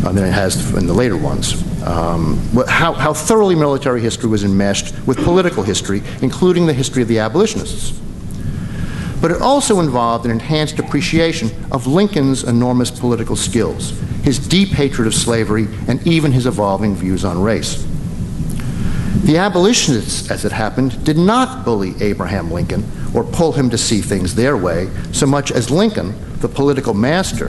than it has in the later ones, how thoroughly military history was enmeshed with political history, including the history of the abolitionists. But it also involved an enhanced appreciation of Lincoln's enormous political skills, his deep hatred of slavery, and even his evolving views on race. The abolitionists, as it happened, did not bully Abraham Lincoln or pull him to see things their way, so much as Lincoln, the political master,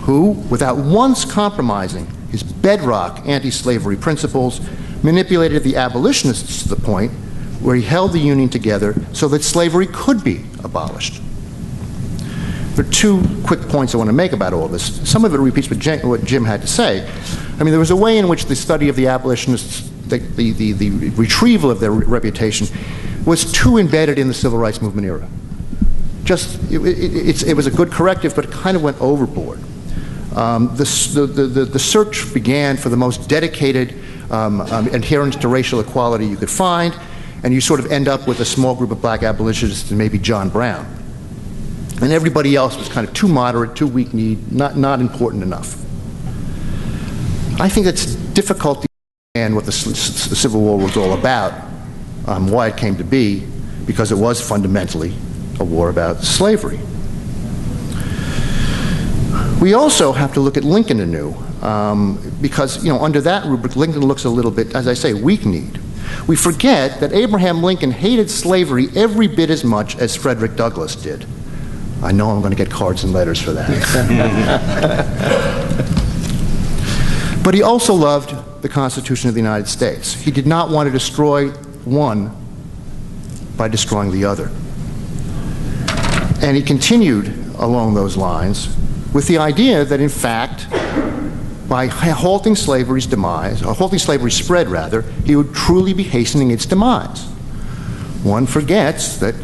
who, without once compromising his bedrock anti-slavery principles, manipulated the abolitionists to the point where he held the Union together so that slavery could be abolished. There are two quick points I want to make about all this. Some of it repeats what Jim had to say. I mean, there was a way in which the study of the abolitionists, the retrieval of their reputation, was too embedded in the civil rights movement era. It was a good corrective, but it kind of went overboard. The search began for the most dedicated adherents to racial equality you could find, and you sort of end up with a small group of black abolitionists and maybe John Brown. And everybody else was kind of too moderate, too weak-kneed, not important enough. I think it's difficult to understand what the Civil War was all about, why it came to be, because it was fundamentally a war about slavery. We also have to look at Lincoln anew, because under that rubric, Lincoln looks a little bit, as I say, weak-kneed. We forget that Abraham Lincoln hated slavery every bit as much as Frederick Douglass did. I know I'm going to get cards and letters for that. But he also loved the Constitution of the United States. He did not want to destroy one by destroying the other. And he continued along those lines with the idea that, in fact, by halting slavery's demise, or halting slavery's spread, rather, he would truly be hastening its demise. One forgets that,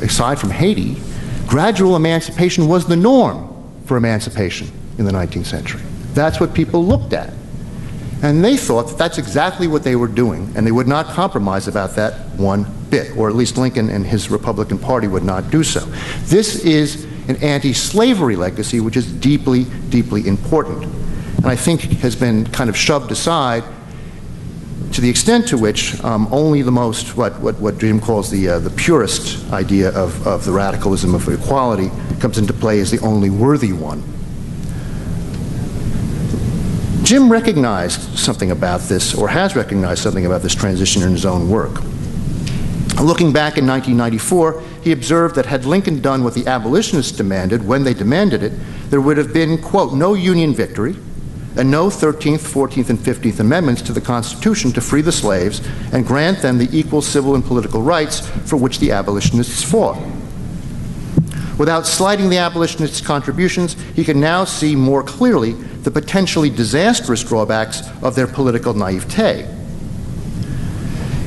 aside from Haiti, gradual emancipation was the norm for emancipation in the 19th century. That's what people looked at. And they thought that that's exactly what they were doing, and they would not compromise about that one bit, or at least Lincoln and his Republican Party would not do so. This is an anti-slavery legacy, which is deeply, deeply important, and I think has been kind of shoved aside to the extent to which only the most, what Jim calls the purest idea of the radicalism of equality comes into play as the only worthy one. Jim recognized something about this, or has recognized something about this transition in his own work. Looking back in 1994, he observed that had Lincoln done what the abolitionists demanded when they demanded it, there would have been, quote, no Union victory, and no 13th, 14th, and 15th Amendments to the Constitution to free the slaves and grant them the equal civil and political rights for which the abolitionists fought. Without slighting the abolitionists' contributions, he can now see more clearly the potentially disastrous drawbacks of their political naivete.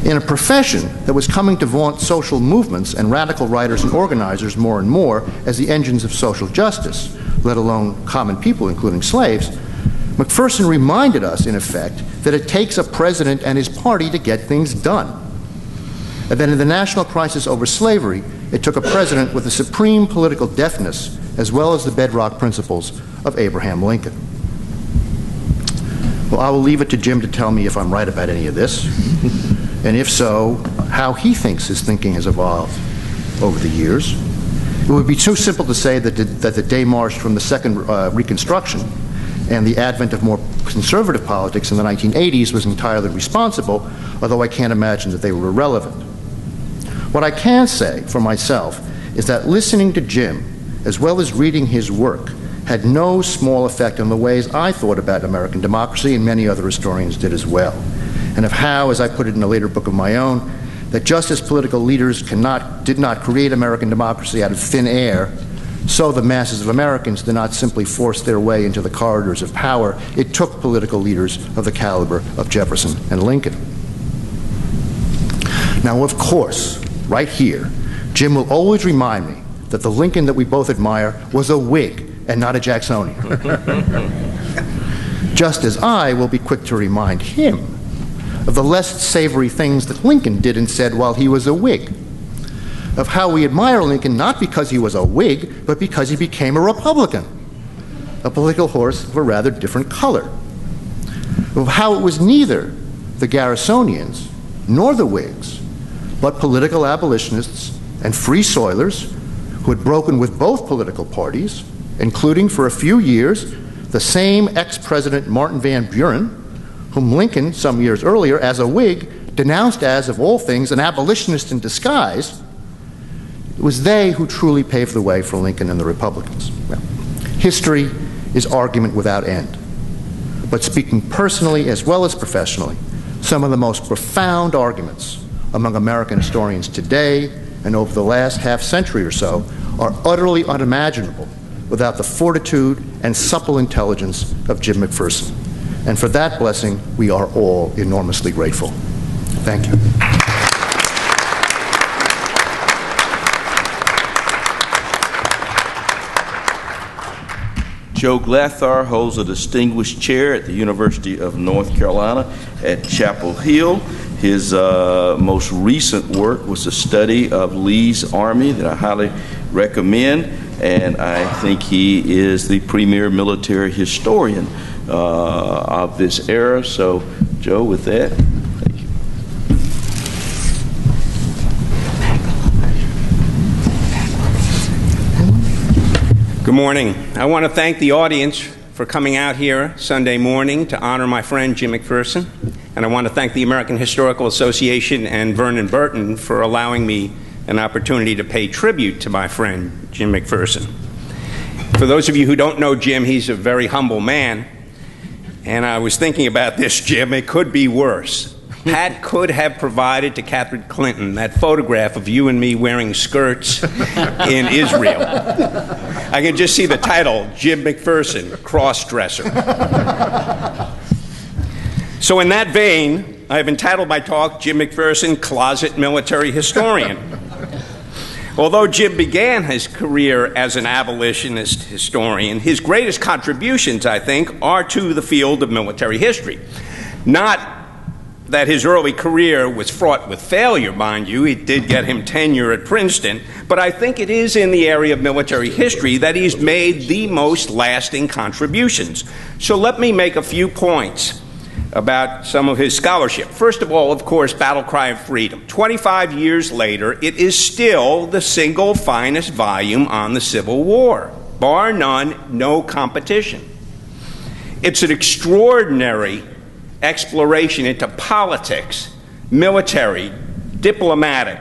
In a profession that was coming to vaunt social movements and radical writers and organizers more and more as the engines of social justice, let alone common people, including slaves, McPherson reminded us, in effect, that it takes a president and his party to get things done. And then in the national crisis over slavery, it took a president with a supreme political deafness, as well as the bedrock principles of Abraham Lincoln. Well, I will leave it to Jim to tell me if I'm right about any of this, and if so, how he thinks his thinking has evolved over the years. It would be too simple to say that the day marched from the second Reconstruction and the advent of more conservative politics in the 1980s was entirely responsible, although I can't imagine that they were irrelevant. What I can say for myself is that listening to Jim, as well as reading his work, had no small effect on the ways I thought about American democracy, and many other historians did as well, and of how, as I put it in a later book of my own, that just as political leaders did not create American democracy out of thin air, so the masses of Americans did not simply force their way into the corridors of power. It took political leaders of the caliber of Jefferson and Lincoln. Now, of course, right here, Jim will always remind me that the Lincoln that we both admire was a Whig and not a Jacksonian. Just as I will be quick to remind him of the less savory things that Lincoln did and said while he was a Whig, of how we admire Lincoln not because he was a Whig, but because he became a Republican, a political horse of a rather different color, of how it was neither the Garrisonians nor the Whigs, but political abolitionists and free soilers who had broken with both political parties, including for a few years the same ex-president Martin Van Buren, whom Lincoln, some years earlier, as a Whig, denounced as, of all things, an abolitionist in disguise. It was they who truly paved the way for Lincoln and the Republicans. Well, history is argument without end. But speaking personally as well as professionally, some of the most profound arguments among American historians today and over the last half-century or so are utterly unimaginable without the fortitude and supple intelligence of Jim McPherson. And for that blessing, we are all enormously grateful. Thank you. Joe Glatthaar holds a distinguished chair at the University of North Carolina at Chapel Hill. His most recent work was a study of Lee's Army that I highly recommend, and I think he is the premier military historian of this era. So, Joe, with that, thank you. Good morning. I want to thank the audience for coming out here Sunday morning to honor my friend Jim McPherson. And I want to thank the American Historical Association and Vernon Burton for allowing me an opportunity to pay tribute to my friend Jim McPherson. For those of you who don't know Jim, he's a very humble man. And I was thinking about this, Jim, it could be worse. Pat could have provided to Catherine Clinton that photograph of you and me wearing skirts in Israel. I can just see the title, Jim McPherson, cross-dresser. So in that vein, I have entitled my talk, Jim McPherson, Closet Military Historian. Although Jim began his career as an abolitionist historian, his greatest contributions, I think, are to the field of military history. Not that his early career was fraught with failure, mind you. It did get him tenure at Princeton, but I think it is in the area of military history that he's made the most lasting contributions. So let me make a few points about some of his scholarship. First of all, of course, Battle Cry of Freedom. 25 years later, it is still the single finest volume on the Civil War. Bar none, no competition. It's an extraordinary exploration into politics, military, diplomatic,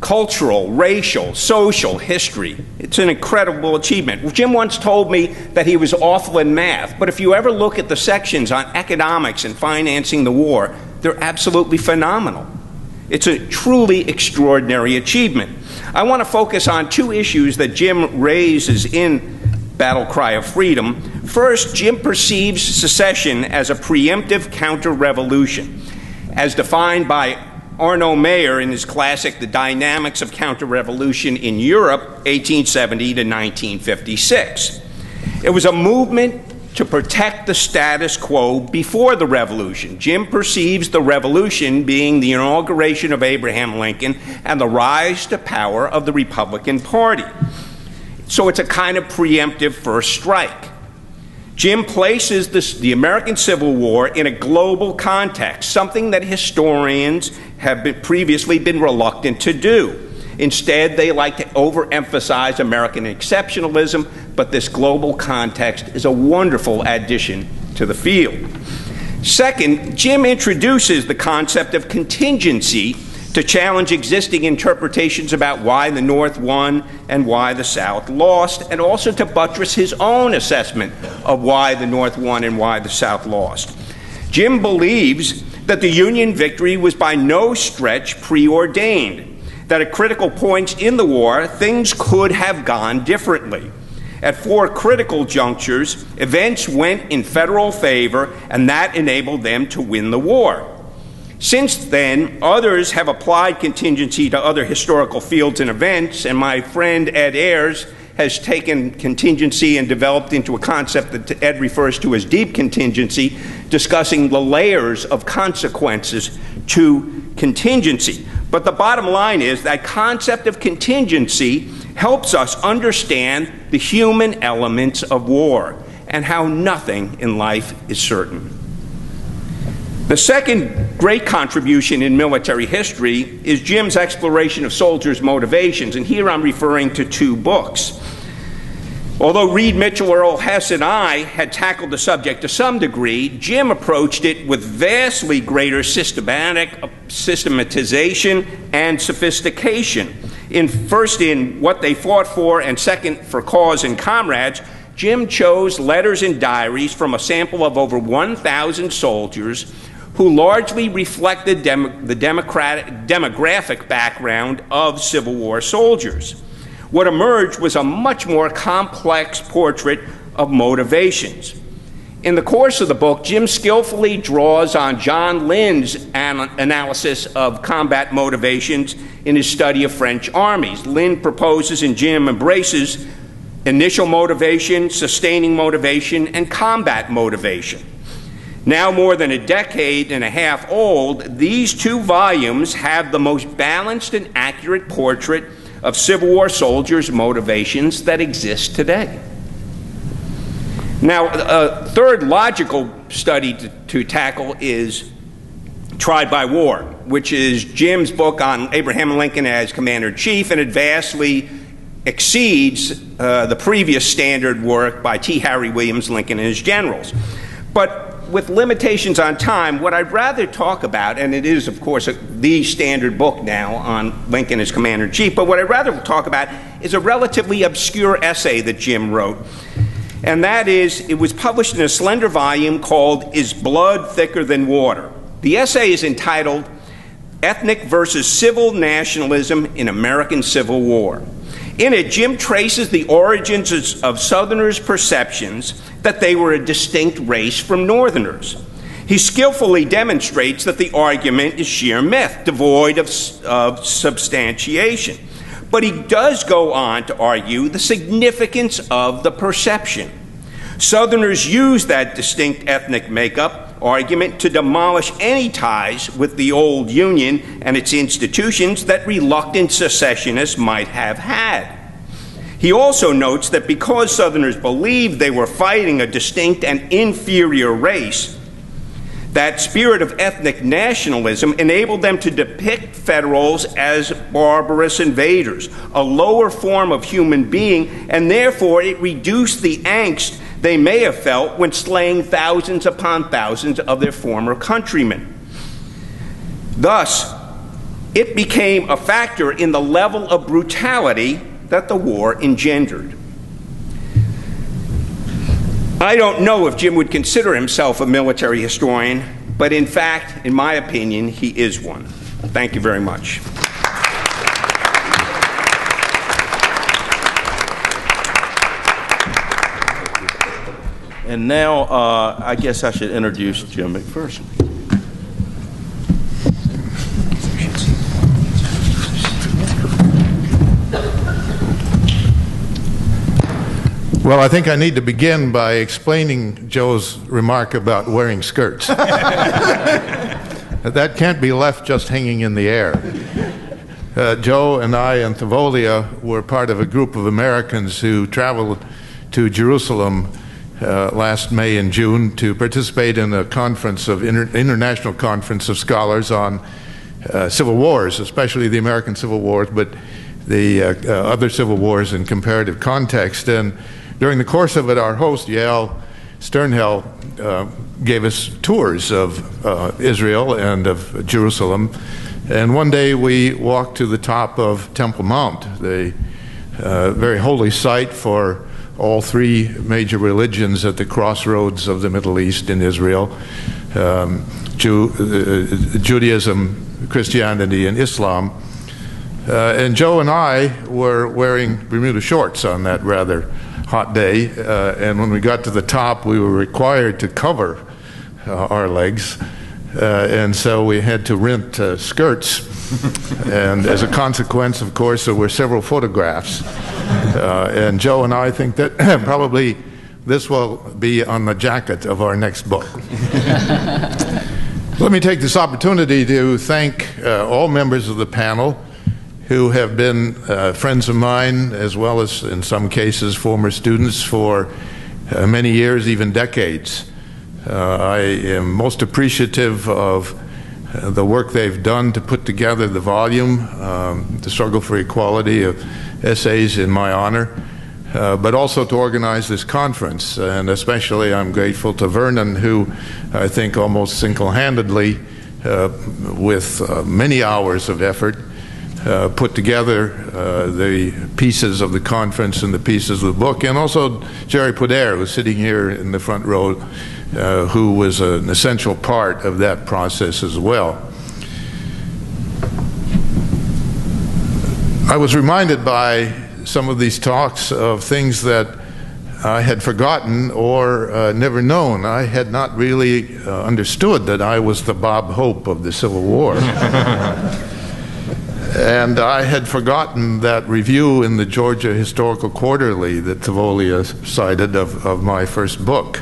cultural, racial, social history. It's an incredible achievement. Jim once told me that he was awful in math, but if you ever look at the sections on economics and financing the war, they're absolutely phenomenal. It's a truly extraordinary achievement. I want to focus on two issues that Jim raises in Battle Cry of Freedom. First, Jim perceives secession as a preemptive counter-revolution, as defined by Arno Mayer in his classic The Dynamics of Counter-Revolution in Europe, 1870 to 1956. It was a movement to protect the status quo before the revolution. Jim perceives the revolution being the inauguration of Abraham Lincoln and the rise to power of the Republican Party. So it's a kind of preemptive first strike. Jim places the American Civil War in a global context, something that historians have previously been reluctant to do. Instead, they like to overemphasize American exceptionalism, but this global context is a wonderful addition to the field. Second, Jim introduces the concept of contingency to challenge existing interpretations about why the North won and why the South lost, and also to buttress his own assessment of why the North won and why the South lost. Jim believes that the Union victory was by no stretch preordained, that at critical points in the war, things could have gone differently. At 4 critical junctures, events went in federal favor, and that enabled them to win the war. Since then, others have applied contingency to other historical fields and events, and my friend Ed Ayers has taken contingency and developed into a concept that Ed refers to as deep contingency, discussing the layers of consequences to contingency. But the bottom line is that concept of contingency helps us understand the human elements of war and how nothing in life is certain. The second great contribution in military history is Jim's exploration of soldiers' motivations, and here I'm referring to 2 books. Although Reed, Mitchell, Earl Hess, and I had tackled the subject to some degree, Jim approached it with vastly greater systematization and sophistication. First in What They Fought For, and second for Cause and Comrades, Jim chose letters and diaries from a sample of over 1,000 soldiers who largely reflected the demographic background of Civil War soldiers. What emerged was a much more complex portrait of motivations. In the course of the book, Jim skillfully draws on John Lynn's analysis of combat motivations in his study of French armies. Lynn proposes and Jim embraces initial motivation, sustaining motivation, and combat motivation. Now more than a decade and a half old, these 2 volumes have the most balanced and accurate portrait of Civil War soldiers' motivations that exist today. Now, a third logical study to tackle is Tried by War, which is Jim's book on Abraham Lincoln as Commander-in-Chief, and it vastly exceeds the previous standard work by T. Harry Williams, Lincoln and His Generals. But with limitations on time, what I'd rather talk about, and it is, of course, the standard book now on Lincoln as Commander-in-Chief, but what I'd rather talk about is a relatively obscure essay that Jim wrote. And that is, it was published in a slender volume called Is Blood Thicker Than Water? The essay is entitled Ethnic versus Civil Nationalism in American Civil War. In it, Jim traces the origins of Southerners' perceptions that they were a distinct race from Northerners. He skillfully demonstrates that the argument is sheer myth, devoid of substantiation. But he does go on to argue the significance of the perception. Southerners used that distinct ethnic makeup argument to demolish any ties with the old Union and its institutions that reluctant secessionists might have had. He also notes that because Southerners believed they were fighting a distinct and inferior race, that spirit of ethnic nationalism enabled them to depict Federals as barbarous invaders, a lower form of human being, and therefore it reduced the angst they may have felt when slaying thousands upon thousands of their former countrymen. Thus, it became a factor in the level of brutality that the war engendered. I don't know if Jim would consider himself a military historian, but in fact, in my opinion, he is one. Thank you very much. And now, I guess I should introduce Jim McPherson. Well, I think I need to begin by explaining Joe's remark about wearing skirts. That can't be left just hanging in the air. Joe and I and Thavolia were part of a group of Americans who traveled to Jerusalem last May and June to participate in a conference of international conference of scholars on civil wars, especially the American Civil War, but the other civil wars in comparative context. And during the course of it, our host, Yael Sternhell, gave us tours of Israel and of Jerusalem. And one day we walked to the top of Temple Mount, the very holy site for all three major religions at the crossroads of the Middle East in Israel, Judaism, Christianity, and Islam. And Joe and I were wearing Bermuda shorts on that rather hot day, and when we got to the top, we were required to cover our legs, and so we had to rent skirts. And as a consequence, of course, there were several photographs. And Joe and I think that probably this will be on the jacket of our next book. Let me take this opportunity to thank all members of the panel who have been friends of mine, as well as, in some cases, former students for many years, even decades. I am most appreciative of the work they've done to put together the volume, The Struggle for Equality, of essays in my honor, but also to organize this conference. And especially I'm grateful to Vernon, who I think almost single-handedly, with many hours of effort, put together the pieces of the conference and the pieces of the book, and also Jerry Poder, who's sitting here in the front row, who was an essential part of that process as well. I was reminded by some of these talks of things that I had forgotten or never known. I had not really understood that I was the Bob Hope of the Civil War. And I had forgotten that review in the Georgia Historical Quarterly that Thavolia cited of my first book.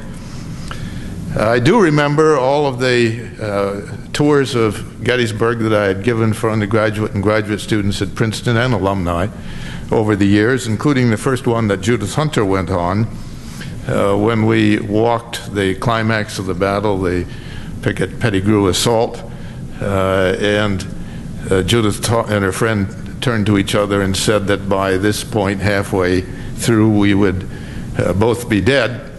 I do remember all of the tours of Gettysburg that I had given for undergraduate and graduate students at Princeton and alumni over the years, including the first one that Judith Hunter went on when we walked the climax of the battle, the Pettigrew assault, and Judith and her friend turned to each other and said that by this point, halfway through, we would both be dead.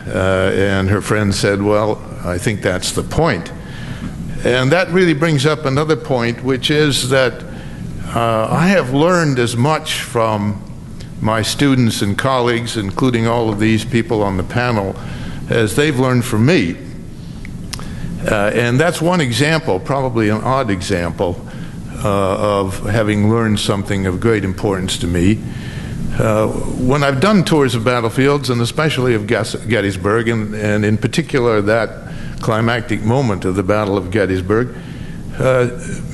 And her friend said, well, I think that's the point. And that really brings up another point, which is that I have learned as much from my students and colleagues, including all of these people on the panel, as they've learned from me. And that's one example, probably an odd example, of having learned something of great importance to me. When I've done tours of battlefields, and especially of Gettysburg, and in particular that climactic moment of the Battle of Gettysburg,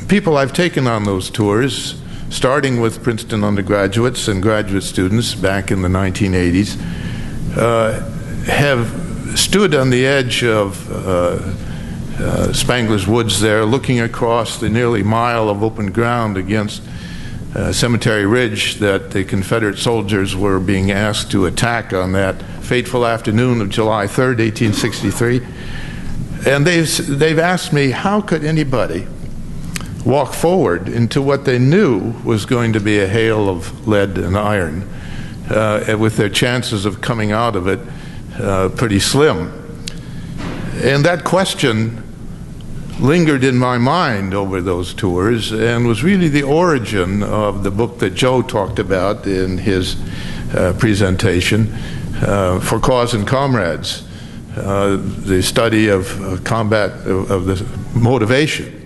people I've taken on those tours, starting with Princeton undergraduates and graduate students back in the 1980s, have stood on the edge of Spangler's Woods there, looking across the nearly mile of open ground against Cemetery Ridge that the Confederate soldiers were being asked to attack on that fateful afternoon of July 3rd, 1863. And they've asked me, how could anybody walk forward into what they knew was going to be a hail of lead and iron, with their chances of coming out of it pretty slim? And that question lingered in my mind over those tours and was really the origin of the book that Joe talked about in his presentation, For Cause and Comrades, the study of combat, of the motivation,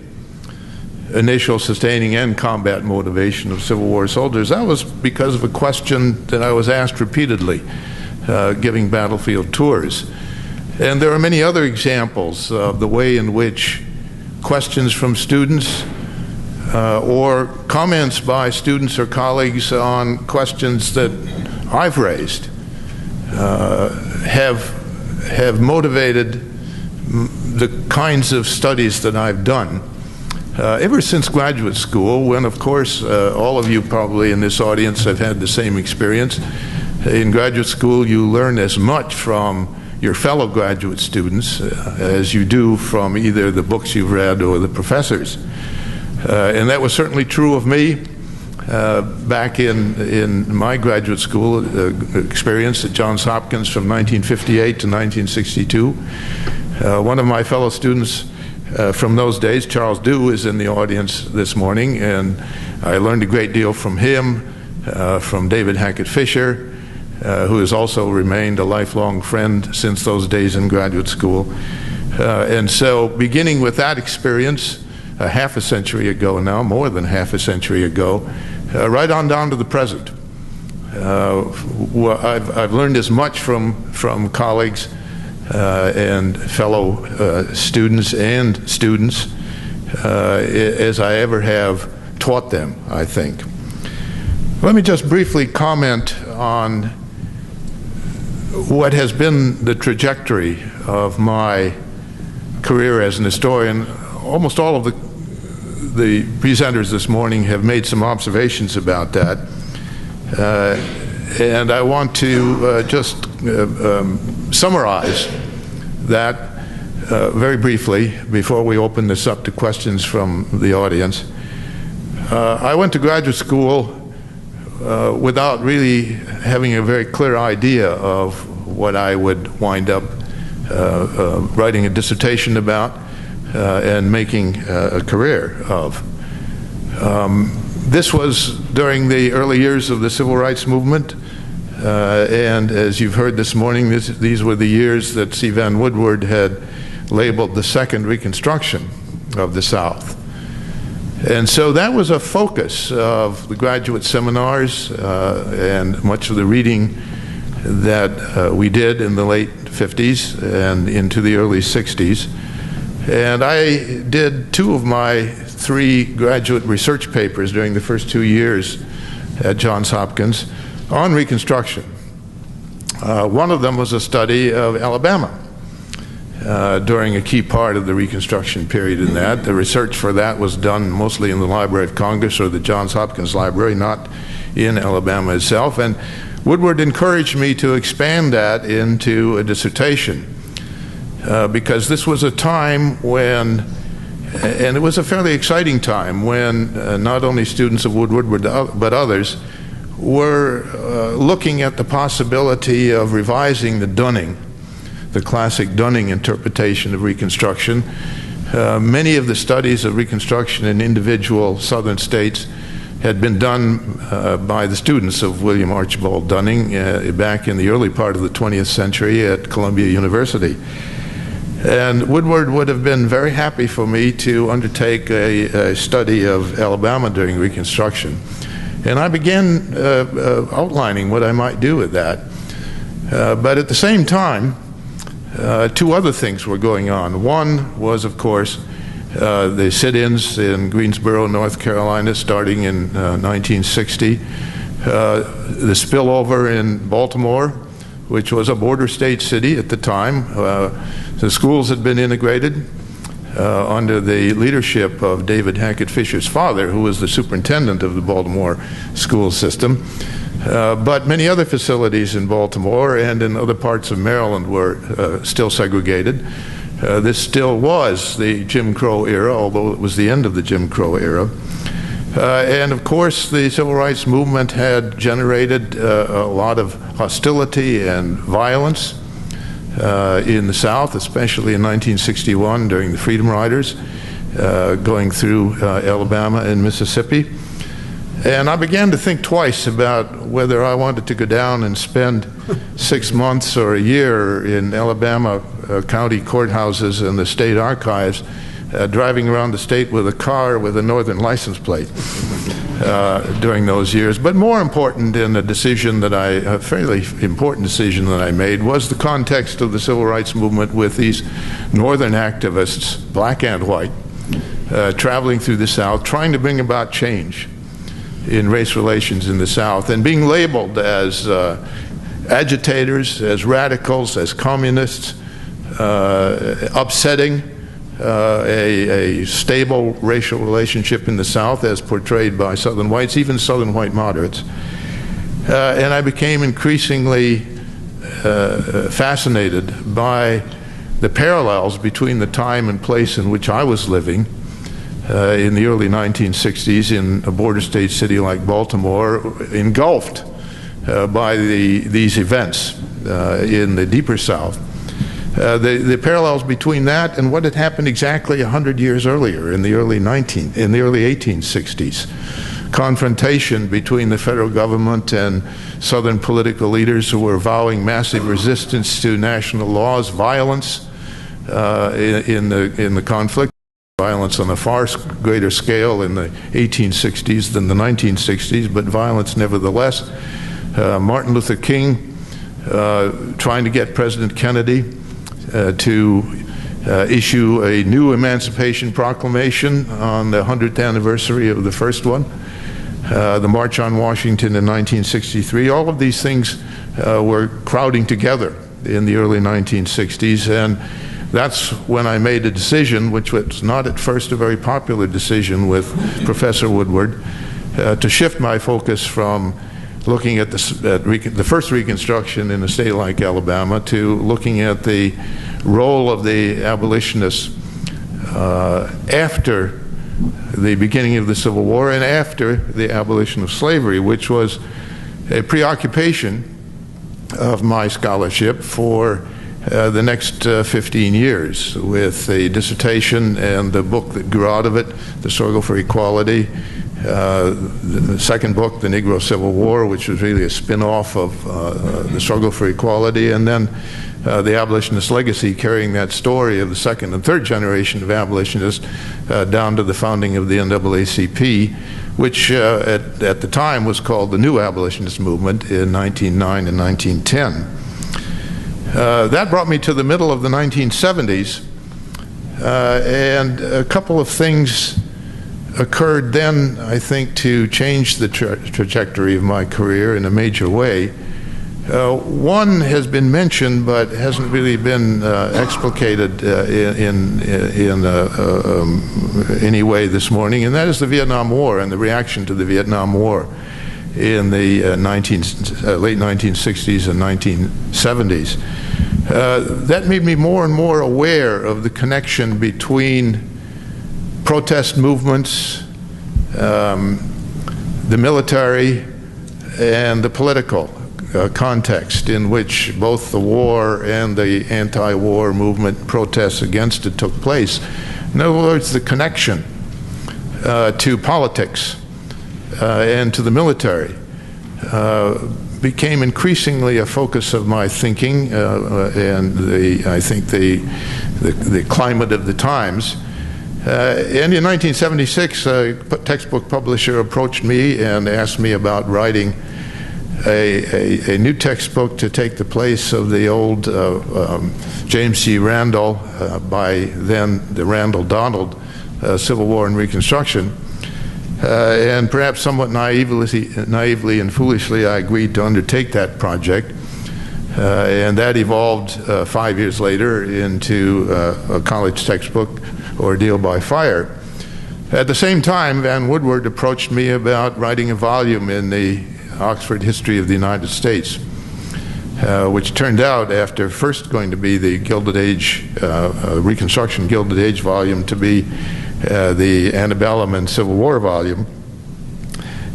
initial, sustaining, and combat motivation of Civil War soldiers. That was because of a question that I was asked repeatedly giving battlefield tours. And there are many other examples of the way in which questions from students or comments by students or colleagues on questions that I've raised have motivated the kinds of studies that I've done. Ever since graduate school, when, of course, all of you probably in this audience have had the same experience. In graduate school, you learn as much from your fellow graduate students as you do from either the books you've read or the professors. And that was certainly true of me back in my graduate school experience at Johns Hopkins from 1958 to 1962. One of my fellow students from those days, Charles Dew, is in the audience this morning, and I learned a great deal from him, from David Hackett Fisher, who has also remained a lifelong friend since those days in graduate school. And so beginning with that experience, half a century ago now, more than half a century ago, right on down to the present, I've learned as much from colleagues and fellow students as I ever have taught them, I think. Let me just briefly comment on what has been the trajectory of my career as an historian. Almost all of the presenters this morning have made some observations about that. And I want to just summarize that very briefly before we open this up to questions from the audience. I went to graduate school without really having a very clear idea of what I would wind up writing a dissertation about and making a career of. This was during the early years of the Civil Rights Movement, and as you've heard this morning, these were the years that C. Vann Woodward had labeled the second Reconstruction of the South. And so that was a focus of the graduate seminars and much of the reading that we did in the late 50s and into the early 60s. And I did 2 of my 3 graduate research papers during the first 2 years at Johns Hopkins on Reconstruction. One of them was a study of Alabama during a key part of the Reconstruction period in that. The research for that was done mostly in the Library of Congress or the Johns Hopkins Library, not in Alabama itself. And Woodward encouraged me to expand that into a dissertation because this was a time when, and it was a fairly exciting time, when not only students of Woodward but others were looking at the possibility of revising the Dunning, the classic Dunning interpretation of Reconstruction. Many of the studies of Reconstruction in individual southern states had been done by the students of William Archibald Dunning back in the early part of the 20th century at Columbia University. And Woodward would have been very happy for me to undertake a study of Alabama during Reconstruction. And I began outlining what I might do with that. But at the same time, 2 other things were going on. One was, of course, the sit-ins in Greensboro, North Carolina, starting in 1960. The spillover in Baltimore which was a border state city at the time. The schools had been integrated under the leadership of David Hackett Fisher's father, who was the superintendent of the Baltimore school system. But many other facilities in Baltimore and in other parts of Maryland were still segregated. This still was the Jim Crow era, although it was the end of the Jim Crow era. And of course, the civil rights movement had generated a lot of hostility and violence in the South, especially in 1961 during the Freedom Riders, going through Alabama and Mississippi. And I began to think twice about whether I wanted to go down and spend 6 months or a year in Alabama county courthouses and the state archives, driving around the state with a car with a northern license plate during those years. But more important in a decision that a fairly important decision that I made, was the context of the civil rights movement with these northern activists, black and white, traveling through the South, trying to bring about change in race relations in the South, and being labeled as agitators, as radicals, as communists, upsetting a stable racial relationship in the South as portrayed by Southern whites, even Southern white moderates. And I became increasingly fascinated by the parallels between the time and place in which I was living in the early 1960s in a border state city like Baltimore, engulfed by these events in the deeper South. The parallels between that and what had happened exactly 100 years earlier in the early 1860s. Confrontation between the federal government and Southern political leaders who were vowing massive resistance to national laws, violence in the conflict, violence on a far greater scale in the 1860s than the 1960s, but violence nevertheless. Martin Luther King trying to get President Kennedy to issue a new Emancipation Proclamation on the 100th anniversary of the first one. The March on Washington in 1963. All of these things were crowding together in the early 1960s, and that's when I made a decision, which was not at first a very popular decision with Professor Woodward, to shift my focus from looking at the first Reconstruction in a state like Alabama to looking at the role of the abolitionists after the beginning of the Civil War and after the abolition of slavery, which was a preoccupation of my scholarship for the next 15 years, with the dissertation and the book that grew out of it, The Struggle for Equality, the second book, The Negro Civil War, which was really a spin-off of The Struggle for Equality, and then The Abolitionist Legacy, carrying that story of the second and third generation of abolitionists down to the founding of the NAACP, which at the time was called the New Abolitionist Movement in 1909 and 1910. That brought me to the middle of the 1970s, and a couple of things occurred then, I think, to change the trajectory of my career in a major way. One has been mentioned, but hasn't really been explicated in any way this morning, and that is the Vietnam War and the reaction to the Vietnam War in the late 1960s and 1970s. That made me more and more aware of the connection between protest movements, the military, and the political context in which both the war and the anti-war movement protests against it took place. In other words, the connection to politics and to the military became increasingly a focus of my thinking and I think the climate of the times. And in 1976, a textbook publisher approached me and asked me about writing a new textbook to take the place of the old James C. Randall, by then the Randall Donald Civil War and Reconstruction. And perhaps somewhat naively and foolishly, I agreed to undertake that project. And that evolved 5 years later into a college textbook, Ordeal by Fire. At the same time, Van Woodward approached me about writing a volume in the Oxford History of the United States, which turned out, after first going to be the Gilded Age, Reconstruction Gilded Age volume, to be the Antebellum and Civil War volume.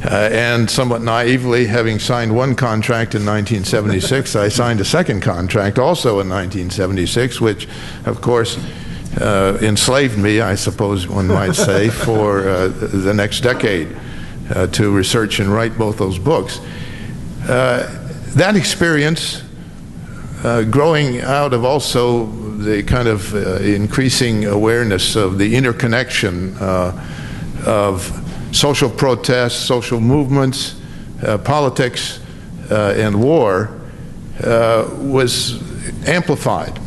And somewhat naively, having signed one contract in 1976, I signed a second contract also in 1976, which, of course, enslaved me, I suppose one might say, for the next decade to research and write both those books. That experience, growing out of also the kind of increasing awareness of the interconnection of social protests, social movements, politics, and war, was amplified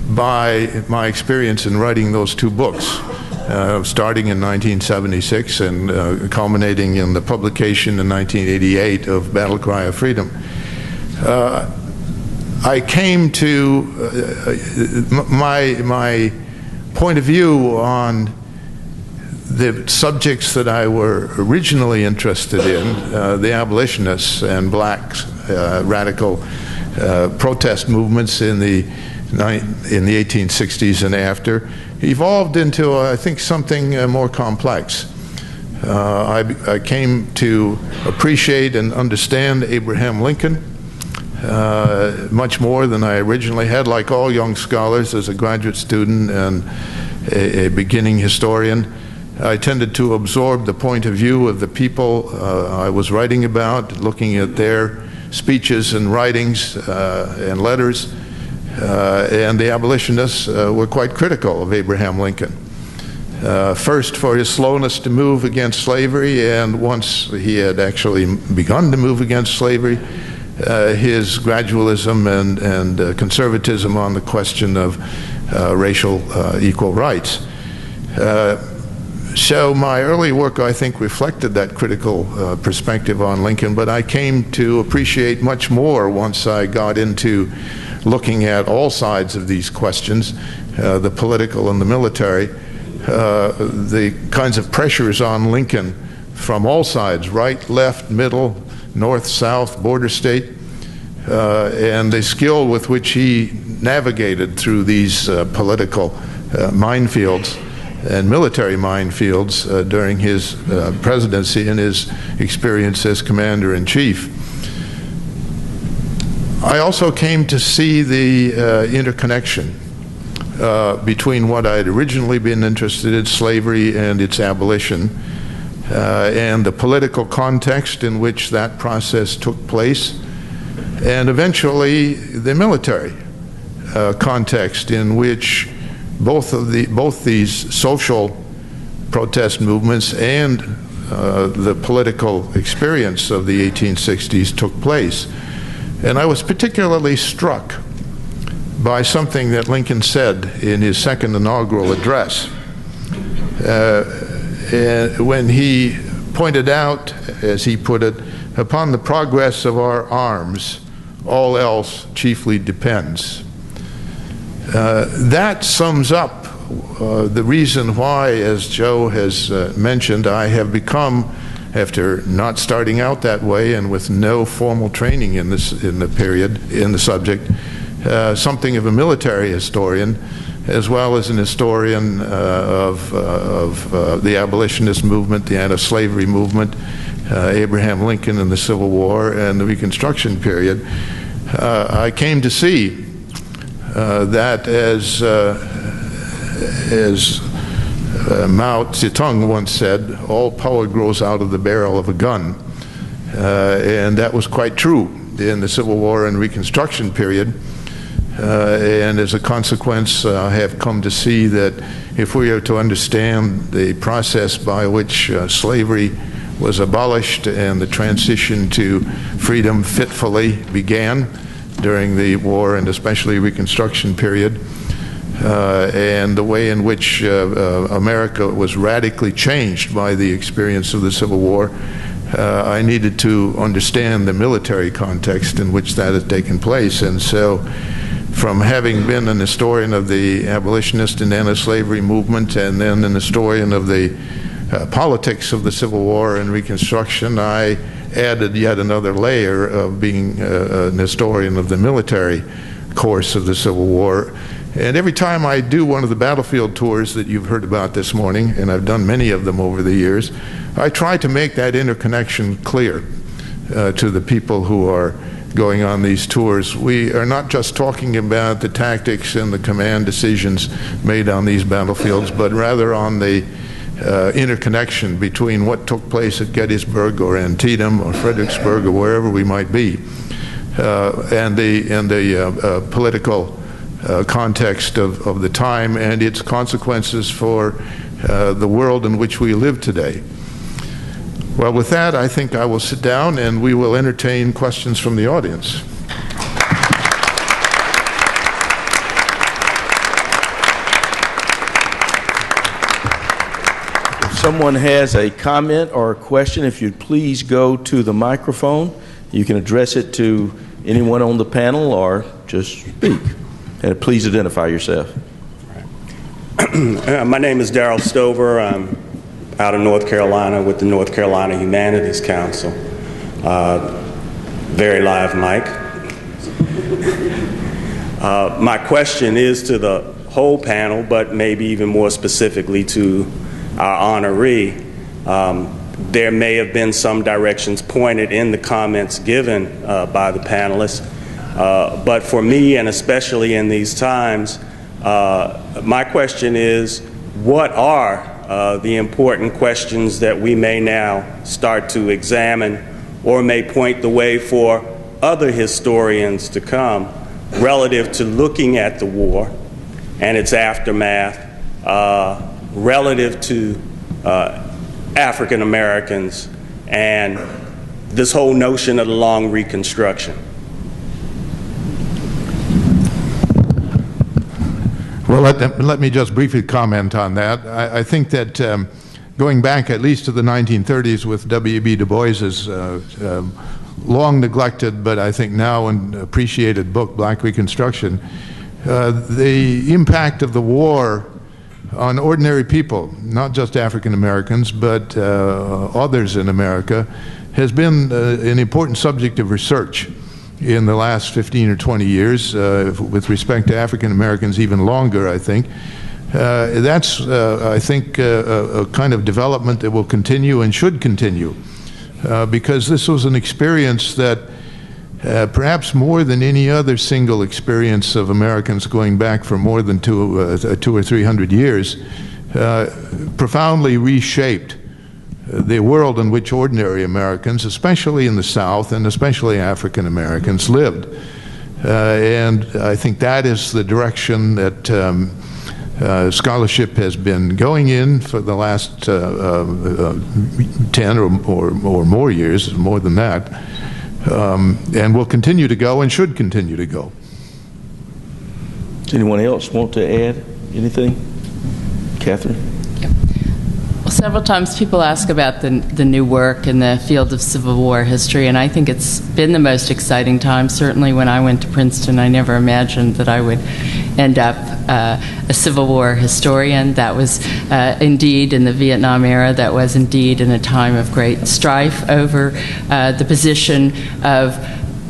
by my experience in writing those two books, starting in 1976 and culminating in the publication in 1988 of Battle Cry of Freedom. I came to my point of view on the subjects that I were originally interested in, the abolitionists and black radical protest movements in the 1860s and after, evolved into, I think, something more complex. I came to appreciate and understand Abraham Lincoln much more than I originally had. Like all young scholars, as a graduate student and a beginning historian, I tended to absorb the point of view of the people I was writing about, looking at their speeches and writings and letters. And the abolitionists were quite critical of Abraham Lincoln. First, for his slowness to move against slavery, and once he had actually begun to move against slavery, his gradualism and conservatism on the question of racial equal rights. So my early work, I think, reflected that critical perspective on Lincoln, but I came to appreciate much more once I got into looking at all sides of these questions, the political and the military, the kinds of pressures on Lincoln from all sides, right, left, middle, north, south, border state, and the skill with which he navigated through these political minefields and military minefields during his presidency and his experience as commander-in-chief. I also came to see the interconnection between what I had originally been interested in, slavery and its abolition, and the political context in which that process took place, and eventually the military context in which both these social protest movements and the political experience of the 1860s took place. And I was particularly struck by something that Lincoln said in his second inaugural address, when he pointed out, as he put it, upon the progress of our arms, all else chiefly depends. That sums up the reason why, as Joe has mentioned, I have become, after not starting out that way and with no formal training in the subject, something of a military historian, as well as an historian of the abolitionist movement, the anti-slavery movement, Abraham Lincoln and the Civil War, and the Reconstruction period. I came to see that as Mao Zedong once said, all power grows out of the barrel of a gun. And that was quite true in the Civil War and Reconstruction period. And as a consequence, I have come to see that if we are to understand the process by which slavery was abolished and the transition to freedom fitfully began during the war and especially Reconstruction period, and the way in which America was radically changed by the experience of the Civil War, I needed to understand the military context in which that had taken place. And so, from having been an historian of the abolitionist and anti-slavery movement, and then an historian of the politics of the Civil War and Reconstruction, I added yet another layer of being an historian of the military course of the Civil War. And every time I do one of the battlefield tours that you've heard about this morning, and I've done many of them over the years, I try to make that interconnection clear to the people who are going on these tours. We are not just talking about the tactics and the command decisions made on these battlefields, but rather on the interconnection between what took place at Gettysburg or Antietam or Fredericksburg or wherever we might be, and the political context of the time and its consequences for the world in which we live today. Well, with that, I think I will sit down and we will entertain questions from the audience. If someone has a comment or a question, if you'd please go to the microphone. You can address it to anyone on the panel or just speak. And please identify yourself. My name is Darrell Stover. I'm out of North Carolina with the North Carolina Humanities Council. Very live mic. My question is to the whole panel, but maybe even more specifically to our honoree. There may have been some directions pointed in the comments given by the panelists, but for me, and especially in these times, my question is, what are the important questions that we may now start to examine or may point the way for other historians to come relative to looking at the war and its aftermath, relative to African Americans and this whole notion of the long Reconstruction? Well, let me just briefly comment on that. I think that going back at least to the 1930s with W.E.B. Du Bois's long neglected, but I think now an appreciated book, Black Reconstruction, the impact of the war on ordinary people, not just African Americans, but others in America, has been an important subject of research in the last 15 or 20 years, with respect to African Americans even longer, I think. That's, I think, a kind of development that will continue and should continue, because this was an experience that perhaps more than any other single experience of Americans going back for more than 200 or 300 years, profoundly reshaped the world in which ordinary Americans, especially in the South and especially African Americans, lived. And I think that is the direction that scholarship has been going in for the last 10 or more years, more than that, and will continue to go and should continue to go. Does anyone else want to add anything? Catherine? Well, several times people ask about the new work in the field of Civil War history, and I think it's been the most exciting time. Certainly when I went to Princeton, I never imagined that I would end up a Civil War historian. That was indeed in the Vietnam era. That was indeed in a time of great strife over the position of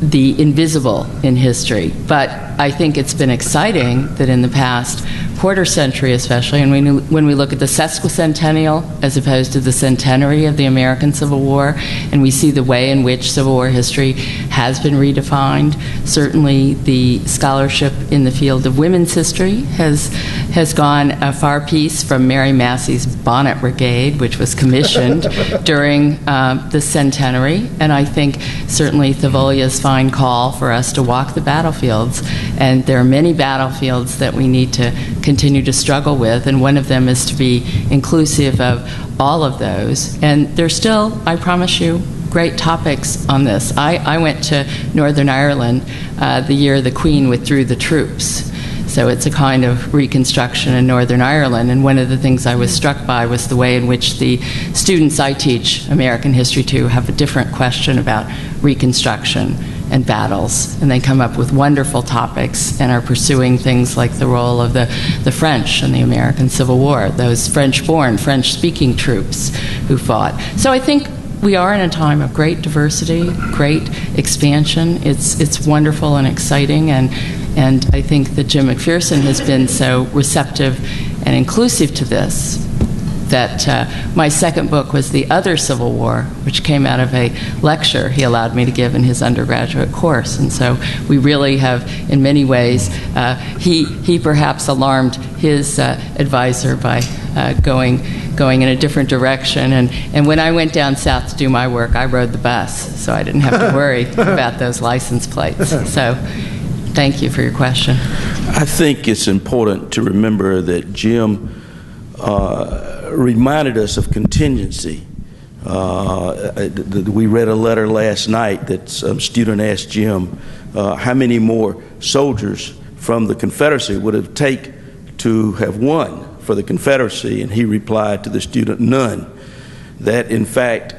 the invisible in history. But I think it's been exciting that in the past quarter century especially, and when we look at the sesquicentennial as opposed to the centenary of the American Civil War, and we see the way in which Civil War history has been redefined, certainly the scholarship in the field of women's history has gone a far piece from Mary Massey's Bonnet Brigade, which was commissioned during the centenary, and I think certainly Thavolia's fine call for us to walk the battlefields, and there are many battlefields that we need to continue to struggle with, and one of them is to be inclusive of all of those. And there's still, I promise you, great topics on this. I went to Northern Ireland the year the Queen withdrew the troops. So it's a kind of Reconstruction in Northern Ireland. And one of the things I was struck by was the way in which the students I teach American history to have a different question about Reconstruction and battles. And they come up with wonderful topics and are pursuing things like the role of the French in the American Civil War, those French-born, French-speaking troops who fought. So I think we are in a time of great diversity, great expansion. It's wonderful and exciting, and I think that Jim McPherson has been so receptive and inclusive to this that my second book was The Other Civil War, which came out of a lecture he allowed me to give in his undergraduate course. And so we really have, in many ways, he perhaps alarmed his advisor by going in a different direction. And when I went down south to do my work, I rode the bus, so I didn't have to worry about those license plates. So thank you for your question. I think it's important to remember that Jim reminded us of contingency. We read a letter last night that some student asked Jim how many more soldiers from the Confederacy would it take to have won for the Confederacy, and he replied to the student, none. That in fact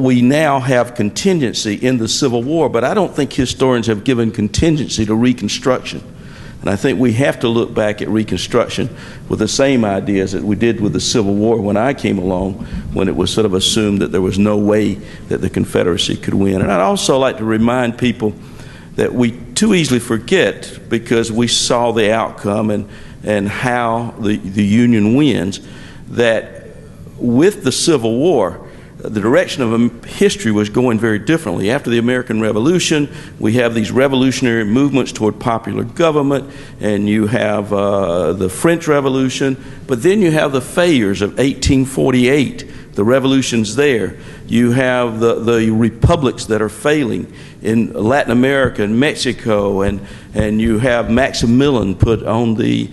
we now have contingency in the Civil War, but I don't think historians have given contingency to Reconstruction. And I think we have to look back at Reconstruction with the same ideas that we did with the Civil War when I came along, when it was sort of assumed that there was no way that the Confederacy could win. And I'd also like to remind people that we too easily forget, because we saw the outcome and how the Union wins, that with the Civil War, the direction of history was going very differently. After the American Revolution, we have these revolutionary movements toward popular government, and you have the French Revolution, but then you have the failures of 1848, the revolutions there. You have the republics that are failing in Latin America and Mexico, and you have Maximilian put on the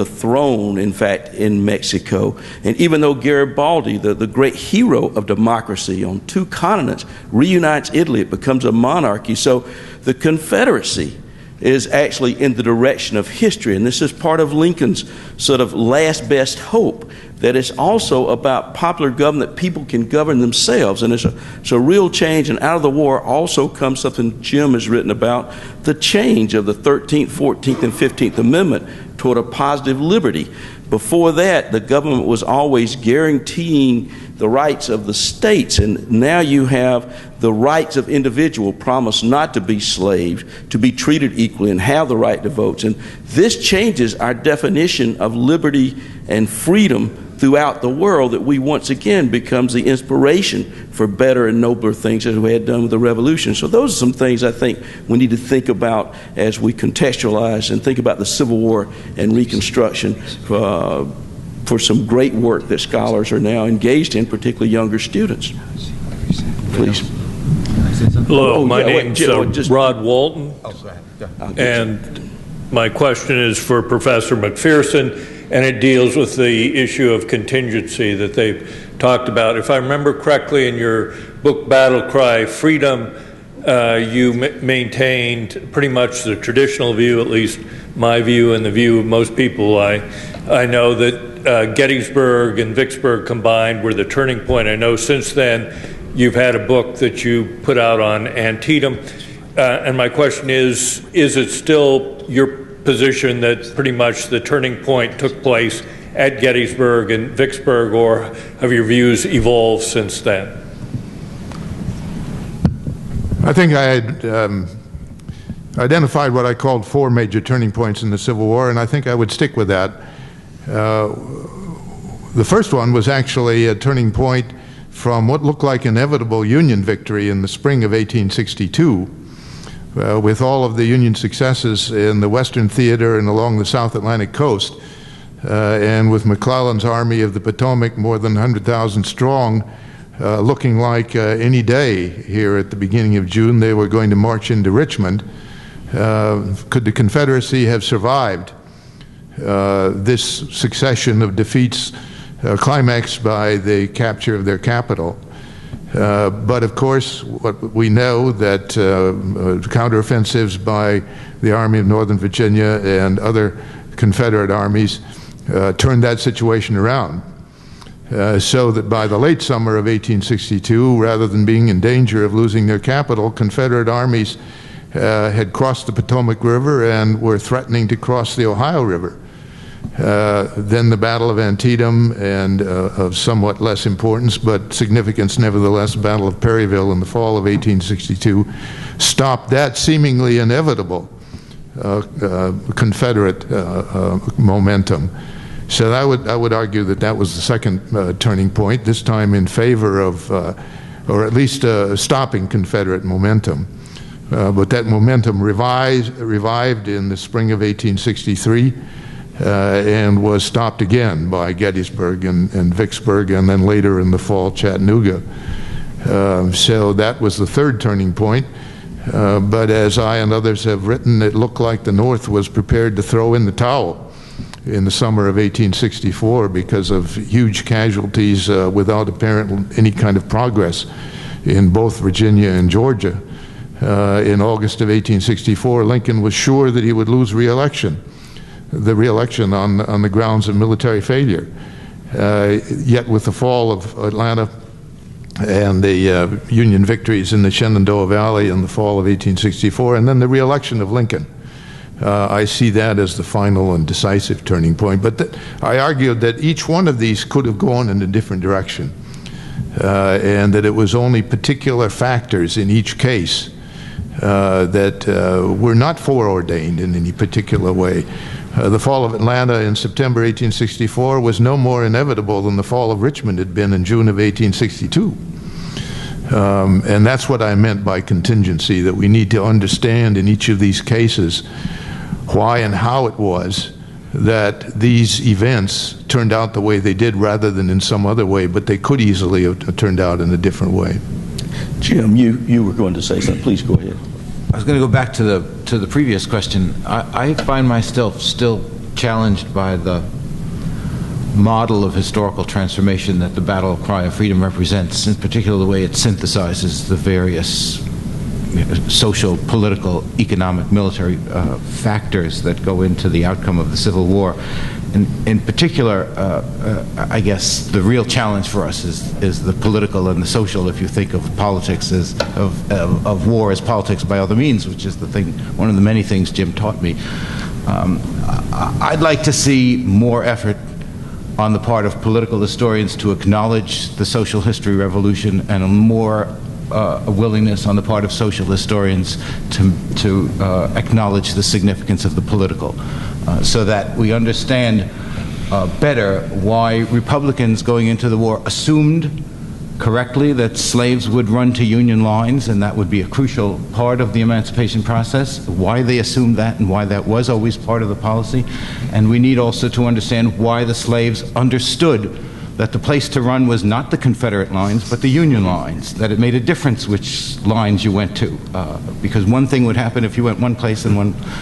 throne, in fact, in Mexico. And even though Garibaldi, the great hero of democracy on two continents, reunites Italy, it becomes a monarchy. So the Confederacy is actually in the direction of history, and this is part of Lincoln's sort of last best hope, that it's also about popular government, that people can govern themselves. And it's a real change, and out of the war also comes something Jim has written about, the change of the 13th, 14th, and 15th Amendment toward a positive liberty. Before that, the government was always guaranteeing the rights of the states, and now you have the rights of individual promised not to be slaves, to be treated equally, and have the right to vote. And this changes our definition of liberty and freedom throughout the world, that we once again becomes the inspiration for better and nobler things as we had done with the Revolution. So those are some things I think we need to think about as we contextualize and think about the Civil War and Reconstruction for some great work that scholars are now engaged in, particularly younger students. Please. Hello, my name's Rod Walton, and my question is for Professor McPherson, and it deals with the issue of contingency that they've talked about. If I remember correctly, in your book Battle Cry Freedom, you maintained pretty much the traditional view, at least my view and the view of most people I know, that Gettysburg and Vicksburg combined were the turning point. I know since then you've had a book that you put out on Antietam, and my question is it still your position that pretty much the turning point took place at Gettysburg and Vicksburg, or have your views evolved since then? I think I had identified what I called 4 major turning points in the Civil War, and I think I would stick with that. The first one was actually a turning point from what looked like inevitable Union victory in the spring of 1862, with all of the Union successes in the Western Theater and along the South Atlantic coast, and with McClellan's Army of the Potomac more than 100,000 strong, looking like any day here at the beginning of June they were going to march into Richmond. Could the Confederacy have survived this succession of defeats climaxed by the capture of their capital? But of course, what we know that counteroffensives by the Army of Northern Virginia and other Confederate armies turned that situation around. So that by the late summer of 1862, rather than being in danger of losing their capital, Confederate armies had crossed the Potomac River and were threatening to cross the Ohio River. Then the Battle of Antietam, and of somewhat less importance but significance nevertheless, Battle of Perryville in the fall of 1862, stopped that seemingly inevitable Confederate momentum. So I would argue that that was the second turning point, this time in favor of, or at least stopping Confederate momentum. But that momentum revived in the spring of 1863 and was stopped again by Gettysburg and Vicksburg, and then later in the fall, Chattanooga. So that was the third turning point. But as I and others have written, it looked like the North was prepared to throw in the towel in the summer of 1864 because of huge casualties without apparent any kind of progress in both Virginia and Georgia. In August of 1864, Lincoln was sure that he would lose the re-election on the grounds of military failure. Yet with the fall of Atlanta and the Union victories in the Shenandoah Valley in the fall of 1864, and then the re-election of Lincoln, I see that as the final and decisive turning point. But I argued that each one of these could have gone in a different direction, and that it was only particular factors in each case that were not foreordained in any particular way. The fall of Atlanta in September 1864 was no more inevitable than the fall of Richmond had been in June of 1862. And that's what I meant by contingency, that we need to understand in each of these cases why and how it was that these events turned out the way they did rather than in some other way, but they could easily have turned out in a different way. Jim, you were going to say something. Please go ahead. I was going to go back to the previous question. I find myself still challenged by the model of historical transformation that the battle cry of freedom represents, in particular the way it synthesizes the various social, political, economic, military factors that go into the outcome of the Civil War. And in particular, I guess the real challenge for us is the political and the social, if you think of politics as, of war as politics by other means, which is the thing, one of the many things Jim taught me. I'd like to see more effort on the part of political historians to acknowledge the social history revolution, and a more a willingness on the part of social historians to acknowledge the significance of the political, so that we understand better why Republicans going into the war assumed correctly that slaves would run to Union lines, and that would be a crucial part of the emancipation process, why they assumed that and why that was always part of the policy. And we need also to understand why the slaves understood that the place to run was not the Confederate lines, but the Union lines, that it made a difference which lines you went to, because one thing would happen if you went one place and